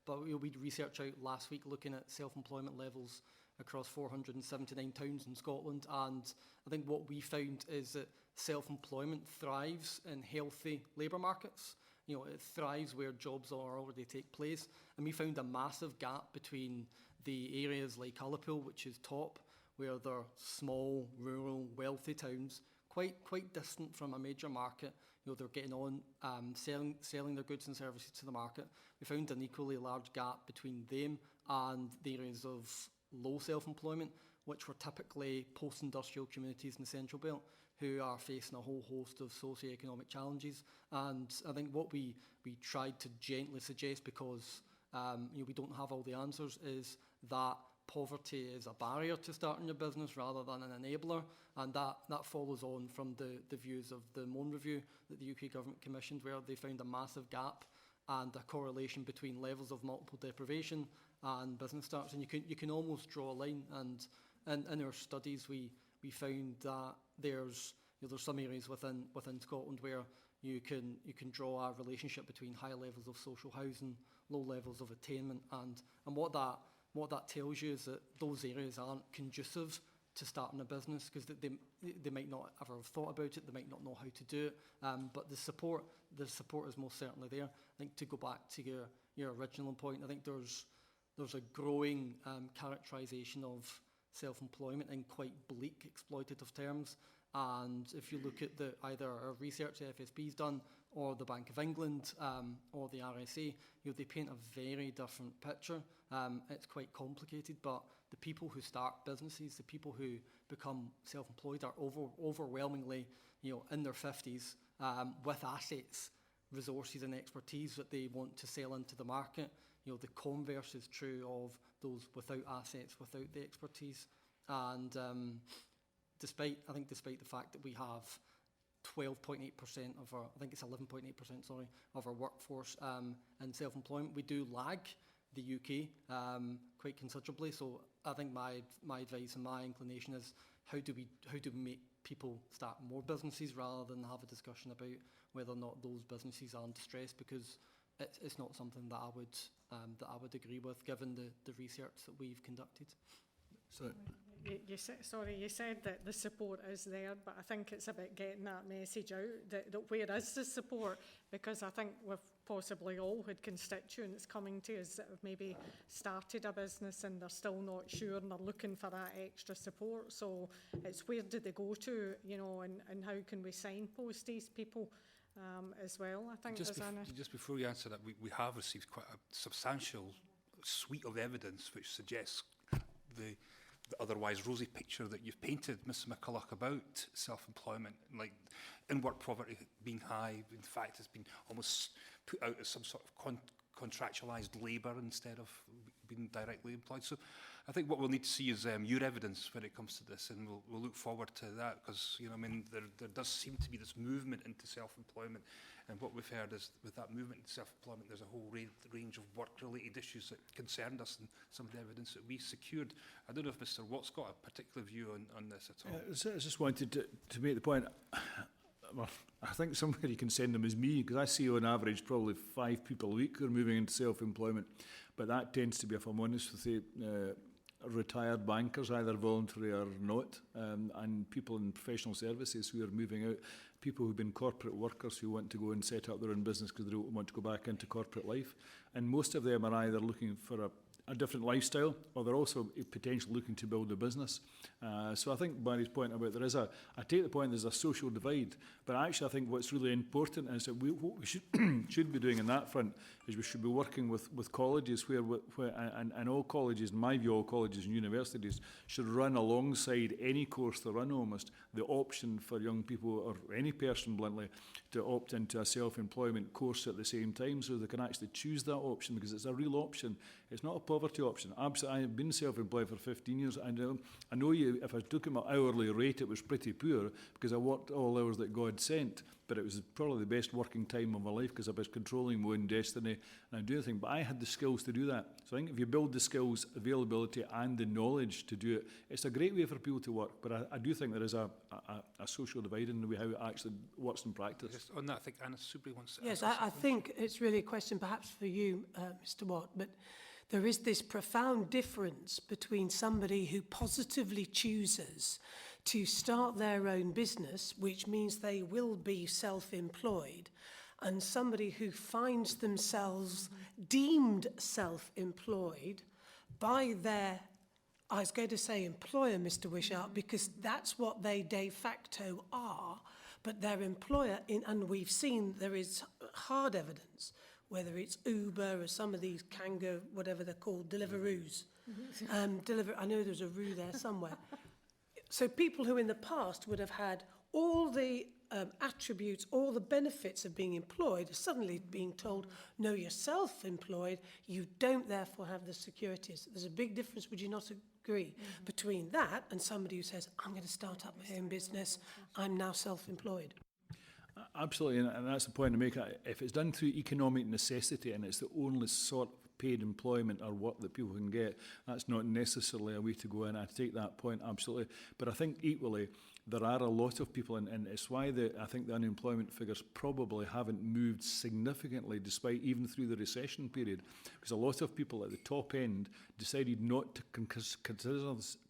But we did research out last week looking at self-employment levels across 479 towns in Scotland, and I think what we found is that self-employment thrives in healthy labour markets. It thrives where jobs already take place, and we found a massive gap between the areas like Ullapool, which is top, where they're small, rural, wealthy towns, quite distant from a major market. They're getting on, selling their goods and services to the market. We found an equally large gap between them and the areas of low self-employment, which were typically post-industrial communities in the Central Belt, who are facing a whole host of socio-economic challenges. And I think what we tried to gently suggest, because we don't have all the answers, is that poverty is a barrier to starting your business rather than an enabler, and that follows on from the views of the Moan Review that the UK government commissioned, where they found a massive gap and a correlation between levels of multiple deprivation and business starts. And you can almost draw a line, and in our studies we found that there's some areas within Scotland where you can draw a relationship between high levels of social housing, low levels of attainment, and what that tells you is that those areas aren't conducive to starting a business, because they might not ever have thought about it, they might not know how to do it, but the support is most certainly there. I think, to go back to your original point, I think there's a growing characterisation of self-employment in quite bleak exploitative terms. And if you look at either our research the FSB's done, or the Bank of England, or the RSA, they paint a very different picture. It's quite complicated, but the people who start businesses, the people who become self-employed, are overwhelmingly, in their 50s, with assets, resources and expertise that they want to sell into the market. The converse is true of those without assets, without the expertise. And despite the fact that we have 12.8% of our, I think it's 11.8%, sorry, of our workforce in self-employment, we do lag the UK quite considerably. So I think my advice and my inclination is, how do we make people start more businesses rather than have a discussion about whether or not those businesses are in distress, because it's not something that I would agree with, given the research that we've conducted. So, You said that the support is there, but I think it's about getting that message out, that where is the support? Because I think we've possibly all had constituents coming to us that have maybe started a business and they're still not sure and they're looking for that extra support. So it's, where do they go to, and how can we signpost these people as well. I think Just, there's an just before you answer that, we have received quite a substantial suite of evidence which suggests the otherwise rosy picture that you've painted, Mr McCulloch, about self-employment, like in-work poverty being high. In fact, it's been almost put out as some sort of contractualised labour instead of being directly employed. So I think what we'll need to see is your evidence when it comes to this, and we'll look forward to that, because, you know, I mean, there does seem to be this movement into self-employment, and what we've heard is with that movement into self-employment, there's a whole range of work-related issues that concerned us, and some of the evidence that we secured. I don't know if Mr Watt's got a particular view on this at all. I just wanted to make the point. Well, I think somewhere you can send them as me, because I see on average probably 5 people a week who are moving into self-employment, but that tends to be, if I'm honest with you, retired bankers, either voluntary or not, and people in professional services who are moving out, people who've been corporate workers who want to go and set up their own business because they don't want to go back into corporate life, and most of them are either looking for a different lifestyle, or they're also potentially looking to build a business. So I think Barry's point about I take the point there's a social divide, but actually I think what's really important is that what we should be doing in that front is we should be working with colleges where and all colleges, in my view, all colleges and universities should run alongside any course they run almost, the option for young people or any person bluntly to opt into a self-employment course at the same time, so they can actually choose that option, because it's a real option. It's not a poverty option. Absolutely, I've been self-employed for 15 years. I know if I took my hourly rate, it was pretty poor because I worked all hours that God sent, but it was probably the best working time of my life because I was controlling my own destiny and I do everything. But I had the skills to do that. So I think if you build the skills, availability and the knowledge to do it, it's a great way for people to work. But I do think there is a social divide in the way how it actually works in practice. Just on that, I think Anna Soubry wants to Yes, ask I something. think it's really a question perhaps for you, Mr Watt, but there is this profound difference between somebody who positively chooses to start their own business, which means they will be self-employed, and somebody who finds themselves deemed self-employed by their, I was going to say employer, Mr Wishart, because that's what they de facto are, but their employer, and we've seen there is hard evidence, whether it's Uber or some of these Kanga, whatever they're called, Deliveroos. I know there's a roo there somewhere. So people who in the past would have had all the attributes, all the benefits of being employed, are suddenly being told, no, you're self-employed, you don't therefore have the securities. There's a big difference, would you not agree, between that and somebody who says, I'm going to start up my own business, I'm now self-employed. Absolutely, and that's the point to make. If it's done through economic necessity and it's the only sort of paid employment or work that people can get, that's not necessarily a way to go in. I take that point, absolutely. But I think equally, there are a lot of people, and it's why I think the unemployment figures probably haven't moved significantly, despite even through the recession period, because a lot of people at the top end decided not to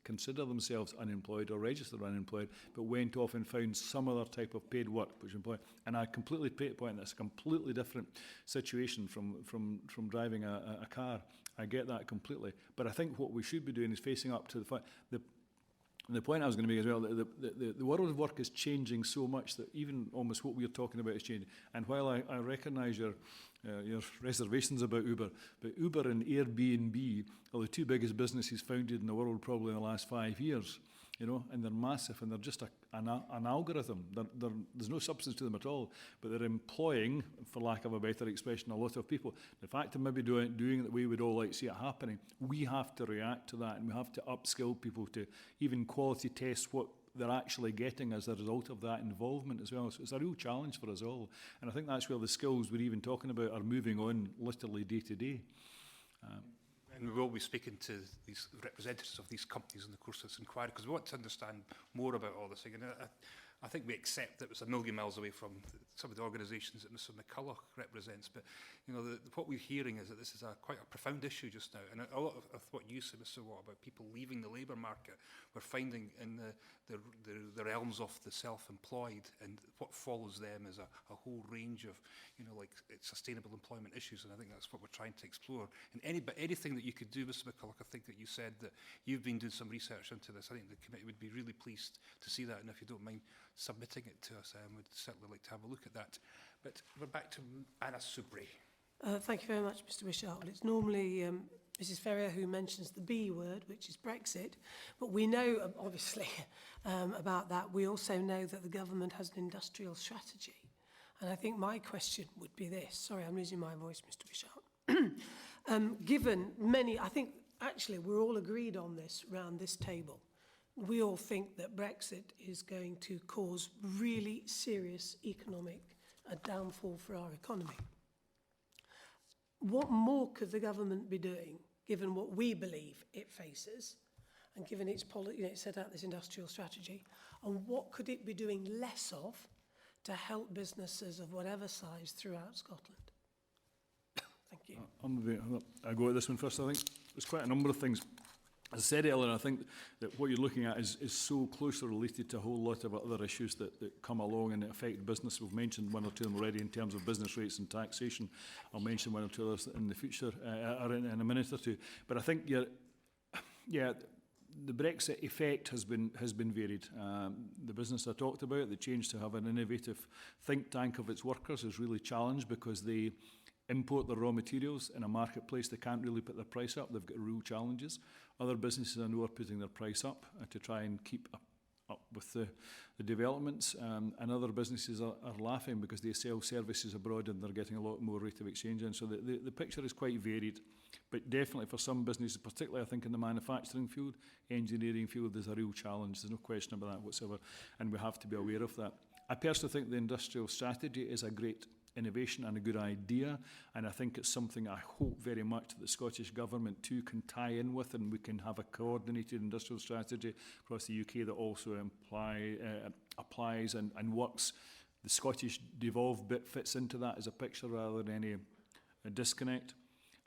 consider themselves unemployed or registered unemployed, but went off and found some other type of paid work which employed. And I completely take the point that's a completely different situation from driving a car. I get that completely, but I think what we should be doing is facing up to the fact the point I was going to make as well, the world of work is changing so much that even almost what we're talking about is changing. And while I recognise your reservations about Uber, but Uber and Airbnb are the two biggest businesses founded in the world probably in the last 5 years, you know, and they're massive, and they're just an algorithm. There's no substance to them at all, but they're employing, for lack of a better expression, a lot of people. The fact of maybe doing it the way we'd all like to see it happening, we have to react to that, and we have to upskill people to even quality test what they're actually getting as a result of that involvement as well. So it's a real challenge for us all, and I think that's where the skills we're even talking about are moving on literally day to day. And we will be speaking to these representatives of these companies in the course of this inquiry, because we want to understand more about all this thing. And I think we accept that it's a million miles away from some of the organisations that Mr McCulloch represents, but you know, what we're hearing is that this is quite a profound issue just now, and a lot of what you said, Mr Watt, about people leaving the labour market, we're finding in the realms of the self-employed, and what follows them is a whole range of, you know, like sustainable employment issues, and I think that's what we're trying to explore. And anything that you could do, Mr McCulloch, I think that you said that you've been doing some research into this. I think the committee would be really pleased to see that, and if you don't mind submitting it to us, we'd certainly like to have a look at that. But we're back to Anna Soubry. Thank you very much, Mr Wishart. It's normally Mrs Ferrier who mentions the B word, which is Brexit, but we know, obviously, about that. We also know that the government has an industrial strategy. And I think my question would be this. Sorry, I'm losing my voice, Mr Wishart. Given many, I think actually we're all agreed on this around this table. We all think that Brexit is going to cause really serious economic downfall for our economy. What more could the government be doing, given what we believe it faces, and given its it set out this industrial strategy, and what could it be doing less of to help businesses of whatever size throughout Scotland? Thank you. I'll go at this one first. I think there's quite a number of things. As I said earlier, I think that what you're looking at is so closely related to a whole lot of other issues that come along and affect business. We've mentioned one or two of them already in terms of business rates and taxation. I'll mention one or two others in the future, or in a minute or two. But I think, the Brexit effect has been varied. The business I talked about, the change to have an innovative think tank of its workers is really challenged because they import their raw materials in a marketplace. They can't really put their price up. They've got real challenges. Other businesses I know are putting their price up to try and keep up with the developments, and other businesses are laughing because they sell services abroad and they're getting a lot more rate of exchange in. So the picture is quite varied, but definitely for some businesses, particularly I think in the manufacturing field, engineering field, there's a real challenge. There's no question about that whatsoever, and we have to be aware of that. I personally think the industrial strategy is a great innovation and a good idea, and I think it's something I hope very much that the Scottish Government too can tie in with, and we can have a coordinated industrial strategy across the UK that also applies and works. The Scottish devolved bit fits into that as a picture rather than any disconnect.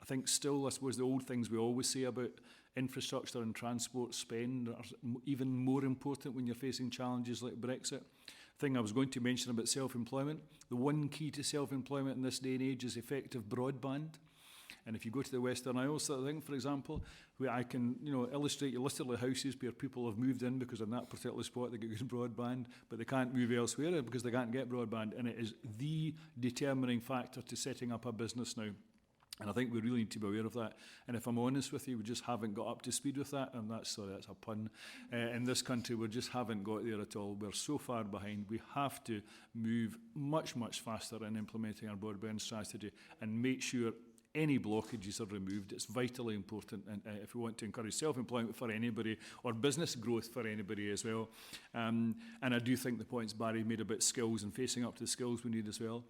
I think still, I suppose, the old things we always say about infrastructure and transport spend are even more important when you're facing challenges like Brexit. Thing I was going to mention about self-employment, the one key to self-employment in this day and age is effective broadband. And if you go to the Western Isles sort of thing, for example, where I can illustrate you literally houses where people have moved in because in that particular spot they get good broadband, but they can't move elsewhere because they can't get broadband. And it is the determining factor to setting up a business now. And I think we really need to be aware of that. And if I'm honest with you, we just haven't got up to speed with that. And that's a pun. In this country, we just haven't got there at all. We're so far behind. We have to move much, much faster in implementing our broadband strategy and make sure any blockages are removed. It's vitally important if we want to encourage self-employment for anybody or business growth for anybody as well. And I do think the points Barry made about skills and facing up to the skills we need as well.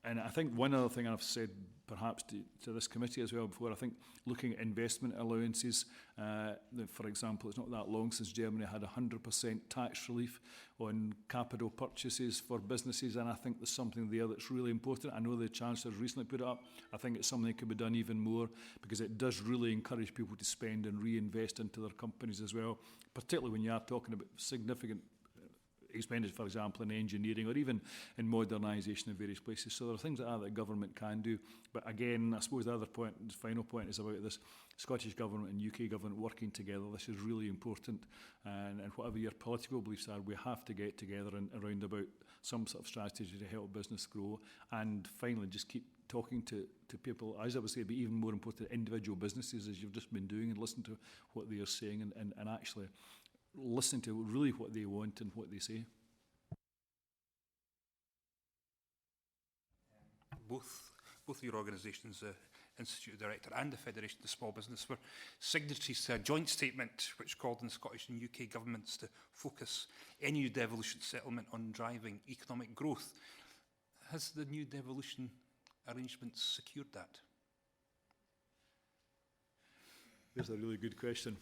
And I think one other thing I've said perhaps to this committee as well before, I think looking at investment allowances, for example, it's not that long since Germany had 100% tax relief on capital purchases for businesses, and I think there's something there that's really important. I know the Chancellor's recently put it up. I think it's something that could be done even more because it does really encourage people to spend and reinvest into their companies as well, particularly when you are talking about significant expenditure, for example, in engineering or even in modernisation in various places. So there are things like that that government can do. But again, I suppose the other point, the final point, is about this Scottish Government and UK Government working together. This is really important. And whatever your political beliefs are, we have to get together and around about some sort of strategy to help business grow. And finally, just keep talking to people, as I would say, but even more important, individual businesses, as you've just been doing, and listen to what they are saying and actually listen to really what they want and what they say. Both your organisations, the Institute Director and the Federation of Small Business, were signatories to a joint statement which called on the Scottish and UK governments to focus any new devolution settlement on driving economic growth. Has the new devolution arrangement secured that? That's a really good question.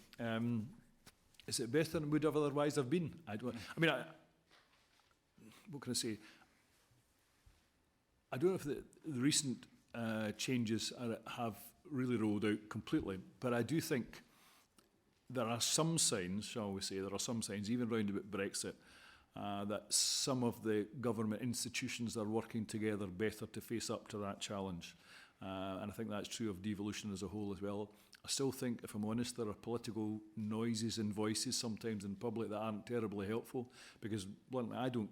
Is it better than it would have otherwise have been? What can I say? I don't know if the recent changes have really rolled out completely, but I do think there are some signs, shall we say, even round about Brexit, that some of the government institutions are working together better to face up to that challenge. And I think that's true of devolution as a whole as well. I still think, if I'm honest, there are political noises and voices sometimes in public that aren't terribly helpful because, bluntly, I don't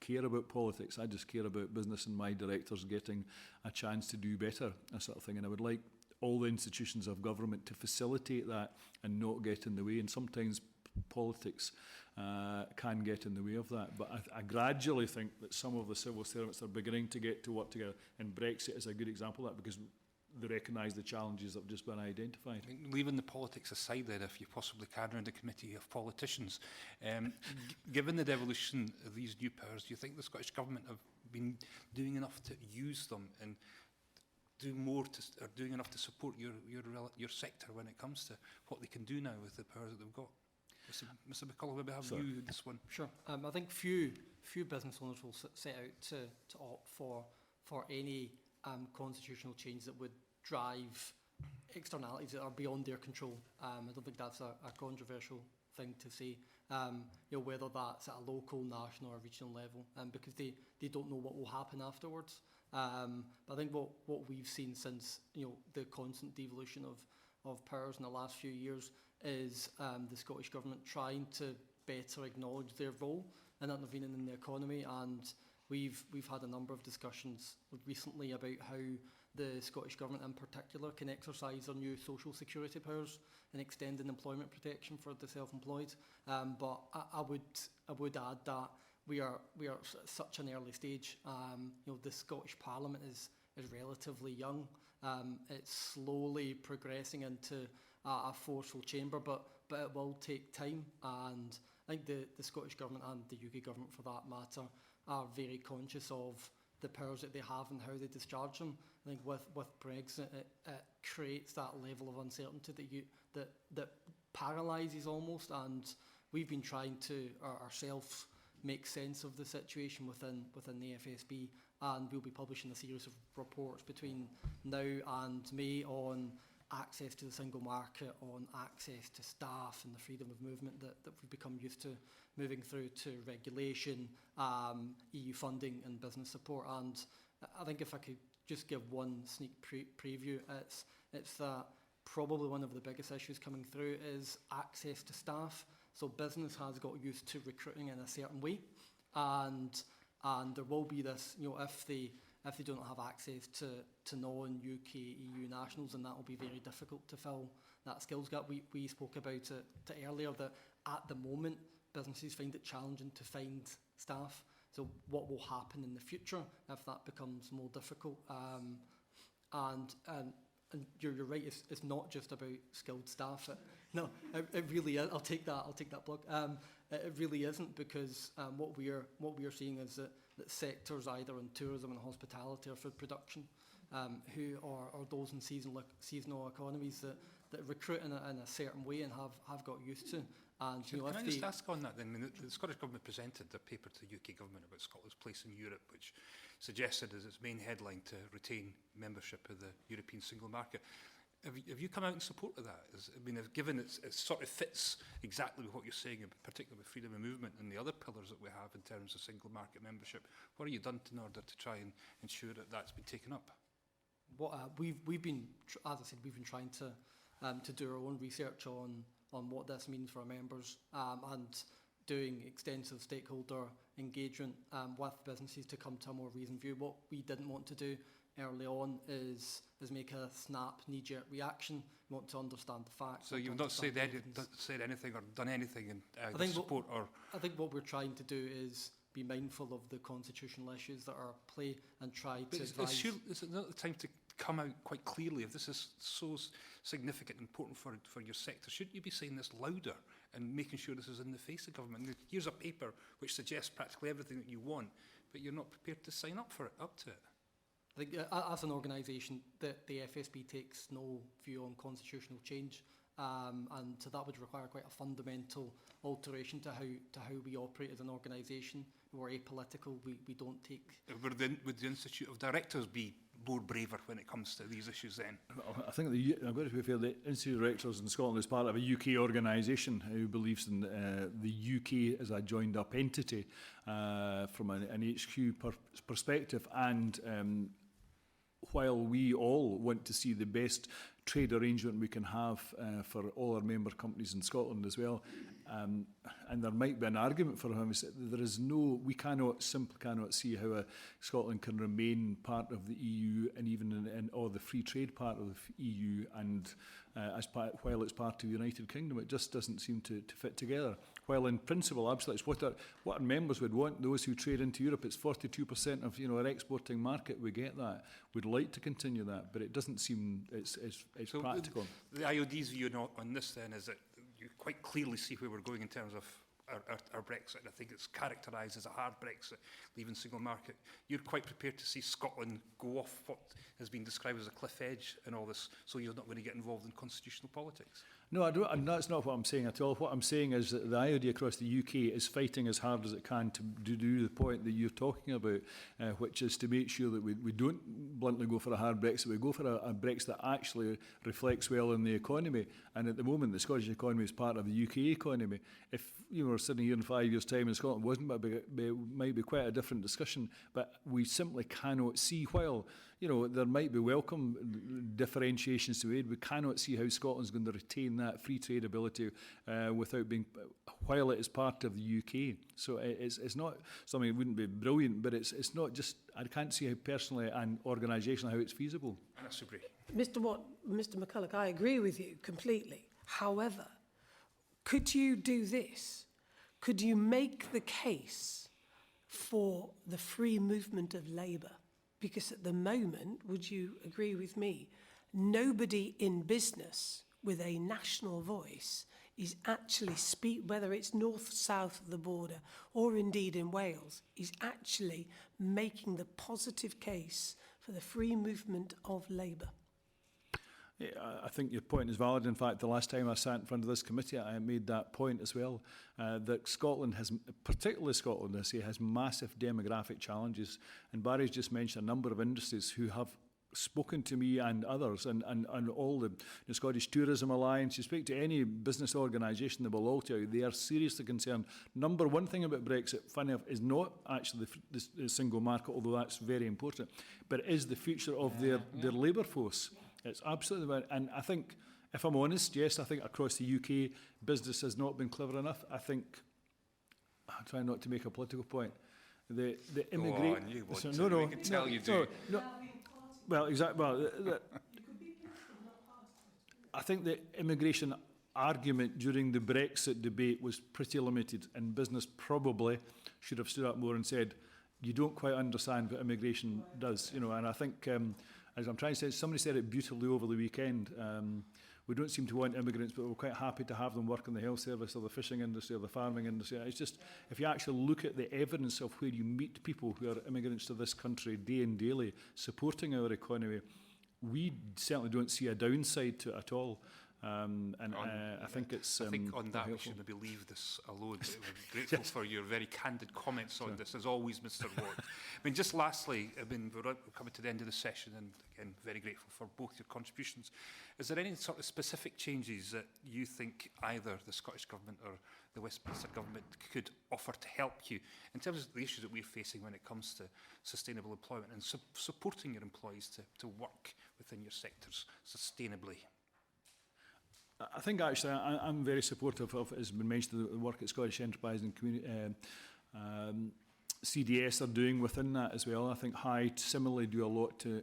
care about politics. I just care about business and my directors getting a chance to do better, that sort of thing. And I would like all the institutions of government to facilitate that and not get in the way. And sometimes politics can get in the way of that. But I gradually think that some of the civil servants are beginning to get to work together. And Brexit is a good example of that, because they recognise the challenges that have just been identified. I mean, leaving the politics aside then, if you possibly can, around a committee of politicians, given the devolution of these new powers, do you think the Scottish Government have been doing enough to use them and do more to, or doing enough to support your sector when it comes to what they can do now with the powers that they've got? Mr McCullough, maybe have you this one. Sure. I think few business owners will set out to opt for any constitutional change that would drive externalities that are beyond their control. I don't think that's a controversial thing to say, whether that's at a local, national or regional level, because they don't know what will happen afterwards. But I think what we've seen since the constant devolution of powers in the last few years is the Scottish Government trying to better acknowledge their role in intervening in the economy, and we've had a number of discussions recently about how the Scottish Government in particular can exercise their new social security powers and extending employment protection for the self-employed. But I would add that we are at such an early stage. The Scottish Parliament is relatively young. It's slowly progressing into a forceful chamber, but it will take time. And I think the Scottish Government and the UK Government, for that matter, are very conscious of the powers that they have and how they discharge them. I think with Brexit, it creates that level of uncertainty that paralyses almost, and we've been trying to ourselves make sense of the situation within the FSB, and we'll be publishing a series of reports between now and May on access to the single market, on access to staff and the freedom of movement that we've become used to, moving through to regulation, EU funding and business support. And I think if I could just give one sneak preview, it's that probably one of the biggest issues coming through is access to staff. So business has got used to recruiting in a certain way, and there will be this, if they don't have access to non-UK EU nationals, and that will be very difficult to fill that skills gap. We spoke about it earlier, that at the moment businesses find it challenging to find staff. So what will happen in the future if that becomes more difficult? And you're right. It's not just about skilled staff. It really is. I'll take that plug. It really isn't, because what we are seeing is that sectors either in tourism and hospitality or food production, who are those in seasonal economies that recruit in a certain way and have got used to. And can I just ask on that then? I mean, the Scottish Government presented a paper to the UK Government about Scotland's place in Europe, which suggested as its main headline to retain membership of the European single market. Have you come out in support of that? Given it sort of fits exactly with what you're saying, particularly with freedom of movement and the other pillars that we have in terms of single market membership, what have you done in order to try and ensure that that's been taken up? We've been, as I said, we've been trying to do our own research on what this means for our members, and doing extensive stakeholder engagement with businesses to come to a more reasoned view. What we didn't want to do early on is make a snap, knee-jerk reaction. We want to understand the facts. So you've not said anything or done anything in support? I think what we're trying to do is be mindful of the constitutional issues that are at play and try to advise. Is it not the time to come out quite clearly if this is so significant and important for your sector? Shouldn't you be saying this louder and making sure this is in the face of government? Here's a paper which suggests practically everything that you want, but you're not prepared to sign up to it. I think as an organisation, the FSB takes no view on constitutional change, and so that would require quite a fundamental alteration to how we operate as an organisation. We're apolitical. We don't take. Would the Institute of Directors be more braver when it comes to these issues then? Well, I think I've got to be fair, the Institute of Directors in Scotland is part of a UK organisation who believes in the UK as a joined up entity from an HQ perspective, and while we all want to see the best trade arrangement we can have for all our member companies in Scotland as well, And there might be an argument for him. There is no, we simply cannot see how Scotland can remain part of the EU and even in or the free trade part of the EU and while it's part of the United Kingdom. It just doesn't seem to fit together. While in principle, absolutely, it's what our members would want, those who trade into Europe. It's 42% of our exporting market. We get that. We'd like to continue that, but it doesn't seem it's So practical. The IOD's view on this then is that you quite clearly see where we're going in terms of our Brexit. I think it's characterised as a hard Brexit, leaving single market. You're quite prepared to see Scotland go off what has been described as a cliff edge and all this, so you're not going to get involved in constitutional politics. No, I don't, and that's not what I'm saying at all. What I'm saying is that the IOD across the UK is fighting as hard as it can to do the point that you're talking about, which is to make sure that we don't bluntly go for a hard Brexit. We go for a Brexit that actually reflects well in the economy. And at the moment, the Scottish economy is part of the UK economy. If you were sitting here in 5 years' time and Scotland wasn't, it might be quite a different discussion. But we simply cannot see, while there might be welcome differentiations to be made, we cannot see how Scotland's going to retain that free trade ability without being, while it is part of the UK. So it's not something that wouldn't be brilliant, but it's not just, I can't see how personally and organisationally how it's feasible. And I agree. Mr. McCulloch, I agree with you completely. However, could you do this? Could you make the case for the free movement of labour? Because at the moment, would you agree with me, nobody in business with a national voice is actually whether it's north, south of the border, or indeed in Wales, is actually making the positive case for the free movement of labour. Yeah, I think your point is valid. In fact, the last time I sat in front of this committee, I made that point as well, that Scotland has, particularly Scotland, I say, has massive demographic challenges. And Barry's just mentioned a number of industries who have spoken to me and others, and all the Scottish Tourism Alliance. You speak to any business organisation, they will all tell you they are seriously concerned. Number one thing about Brexit, funny enough, is not actually the single market, although that's very important, but it is the future of their labour force. It's absolutely right. And I think, if I'm honest, yes, I think across the UK, business has not been clever enough. I think, I'm trying not to make a political point, the immigration... We can tell you do. No. Well, exactly. Well, I think the immigration argument during the Brexit debate was pretty limited, and business probably should have stood up more and said, you don't quite understand what immigration does, and I think... as I'm trying to say, somebody said it beautifully over the weekend. We don't seem to want immigrants, but we're quite happy to have them work in the health service or the fishing industry or the farming industry. It's just, if you actually look at the evidence of where you meet people who are immigrants to this country day and daily, supporting our economy, we certainly don't see a downside to it at all. I think it's... I think on that helpful. we should maybe leave this alone. We're grateful for your very candid comments on this, as always, Mr. Ward. I mean, just lastly, we're coming to the end of the session, and again, very grateful for both your contributions. Is there any sort of specific changes that you think either the Scottish Government or the Westminster Government could offer to help you in terms of the issues that we're facing when it comes to sustainable employment and supporting your employees to work within your sectors sustainably? I think actually I'm very supportive of, as has been mentioned, the work at Scottish Enterprise and Community CDS are doing within that as well. I think Hyde similarly do a lot to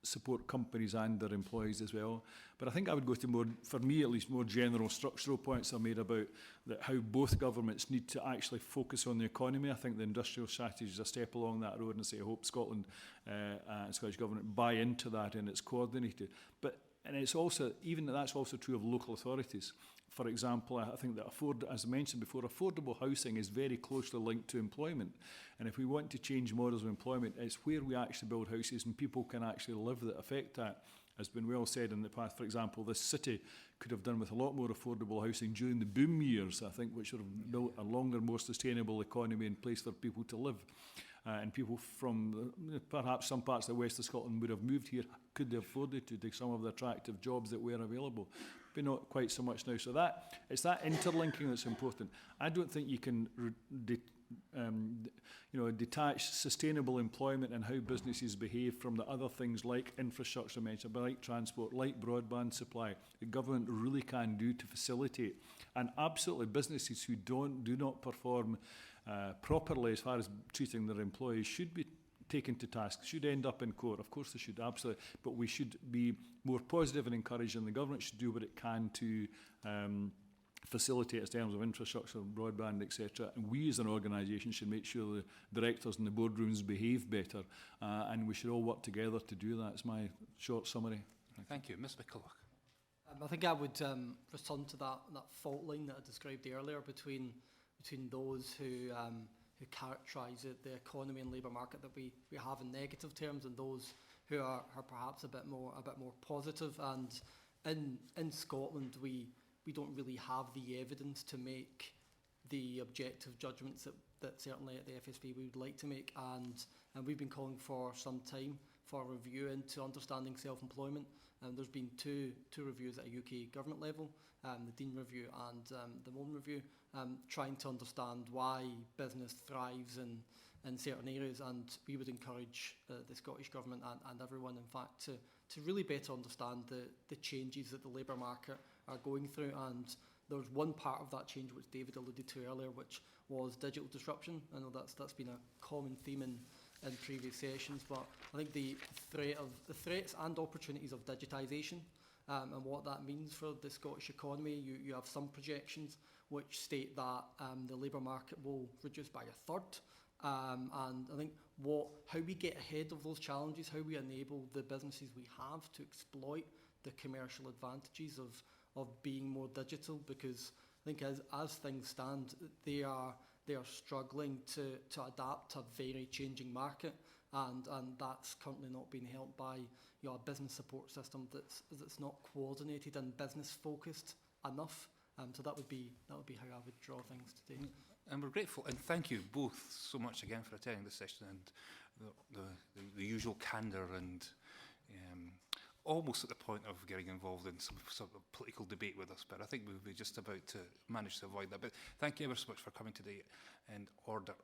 support companies and their employees as well. But I think I would go to more, for me at least, more general structural points are made about that how both governments need to actually focus on the economy. I think the industrial strategy is a step along that road, and I hope Scotland and Scottish Government buy into that and it's coordinated. And it's also, even that's also true of local authorities. For example, I think that, as I mentioned before, affordable housing is very closely linked to employment. And if we want to change models of employment, it's where we actually build houses and people can actually live that affect that. As been well said in the past, for example, this city could have done with a lot more affordable housing during the boom years, I think, which would have built a longer, more sustainable economy and place for people to live. And people from perhaps some parts of the west of Scotland would have moved here, could they afford it to take some of the attractive jobs that were available, but not quite so much now. So it's that interlinking that's important. I don't think you can detach sustainable employment and how businesses behave from the other things like infrastructure mentioned, like transport, like broadband supply, the government really can do to facilitate. And absolutely, businesses who do not perform properly as far as treating their employees should be taken to task, should end up in court. Of course they should, absolutely, but we should be more positive and encouraging. The government should do what it can to facilitate in terms of infrastructure, broadband, etc. And we as an organisation should make sure the directors in the boardrooms behave better, and we should all work together to do that. It's my short summary. Thank you. Ms McCulloch. I think I would respond to that fault line that I described earlier between those who characterise the economy and labour market that we have in negative terms, and those who are perhaps a bit more positive. And in Scotland, we don't really have the evidence to make the objective judgments that certainly at the FSB we would like to make, and we've been calling for some time for a review into understanding self-employment. There's been two reviews at a UK government level, the Dean Review and the Moan Review, trying to understand why business thrives in certain areas, and we would encourage the Scottish Government and everyone, in fact, to really better understand the changes that the labour market are going through. And there's one part of that change which David alluded to earlier, which was digital disruption. I know that's been a common theme in previous sessions, but I think the threats and opportunities of digitisation and what that means for the Scottish economy. You have some projections which state that the labour market will reduce by a third. And I think how we get ahead of those challenges, how we enable the businesses we have to exploit the commercial advantages of being more digital, because I think as things stand, they are struggling to adapt to a very changing market, and that's currently not being helped by a business support system that's not coordinated and business focused enough. So that would be how I would draw things today. And we're grateful, and thank you both so much again for attending this session, and the usual candour and almost at the point of getting involved in some sort of political debate with us, but I think we'll be just about to manage to avoid that. But thank you ever so much for coming today, and order.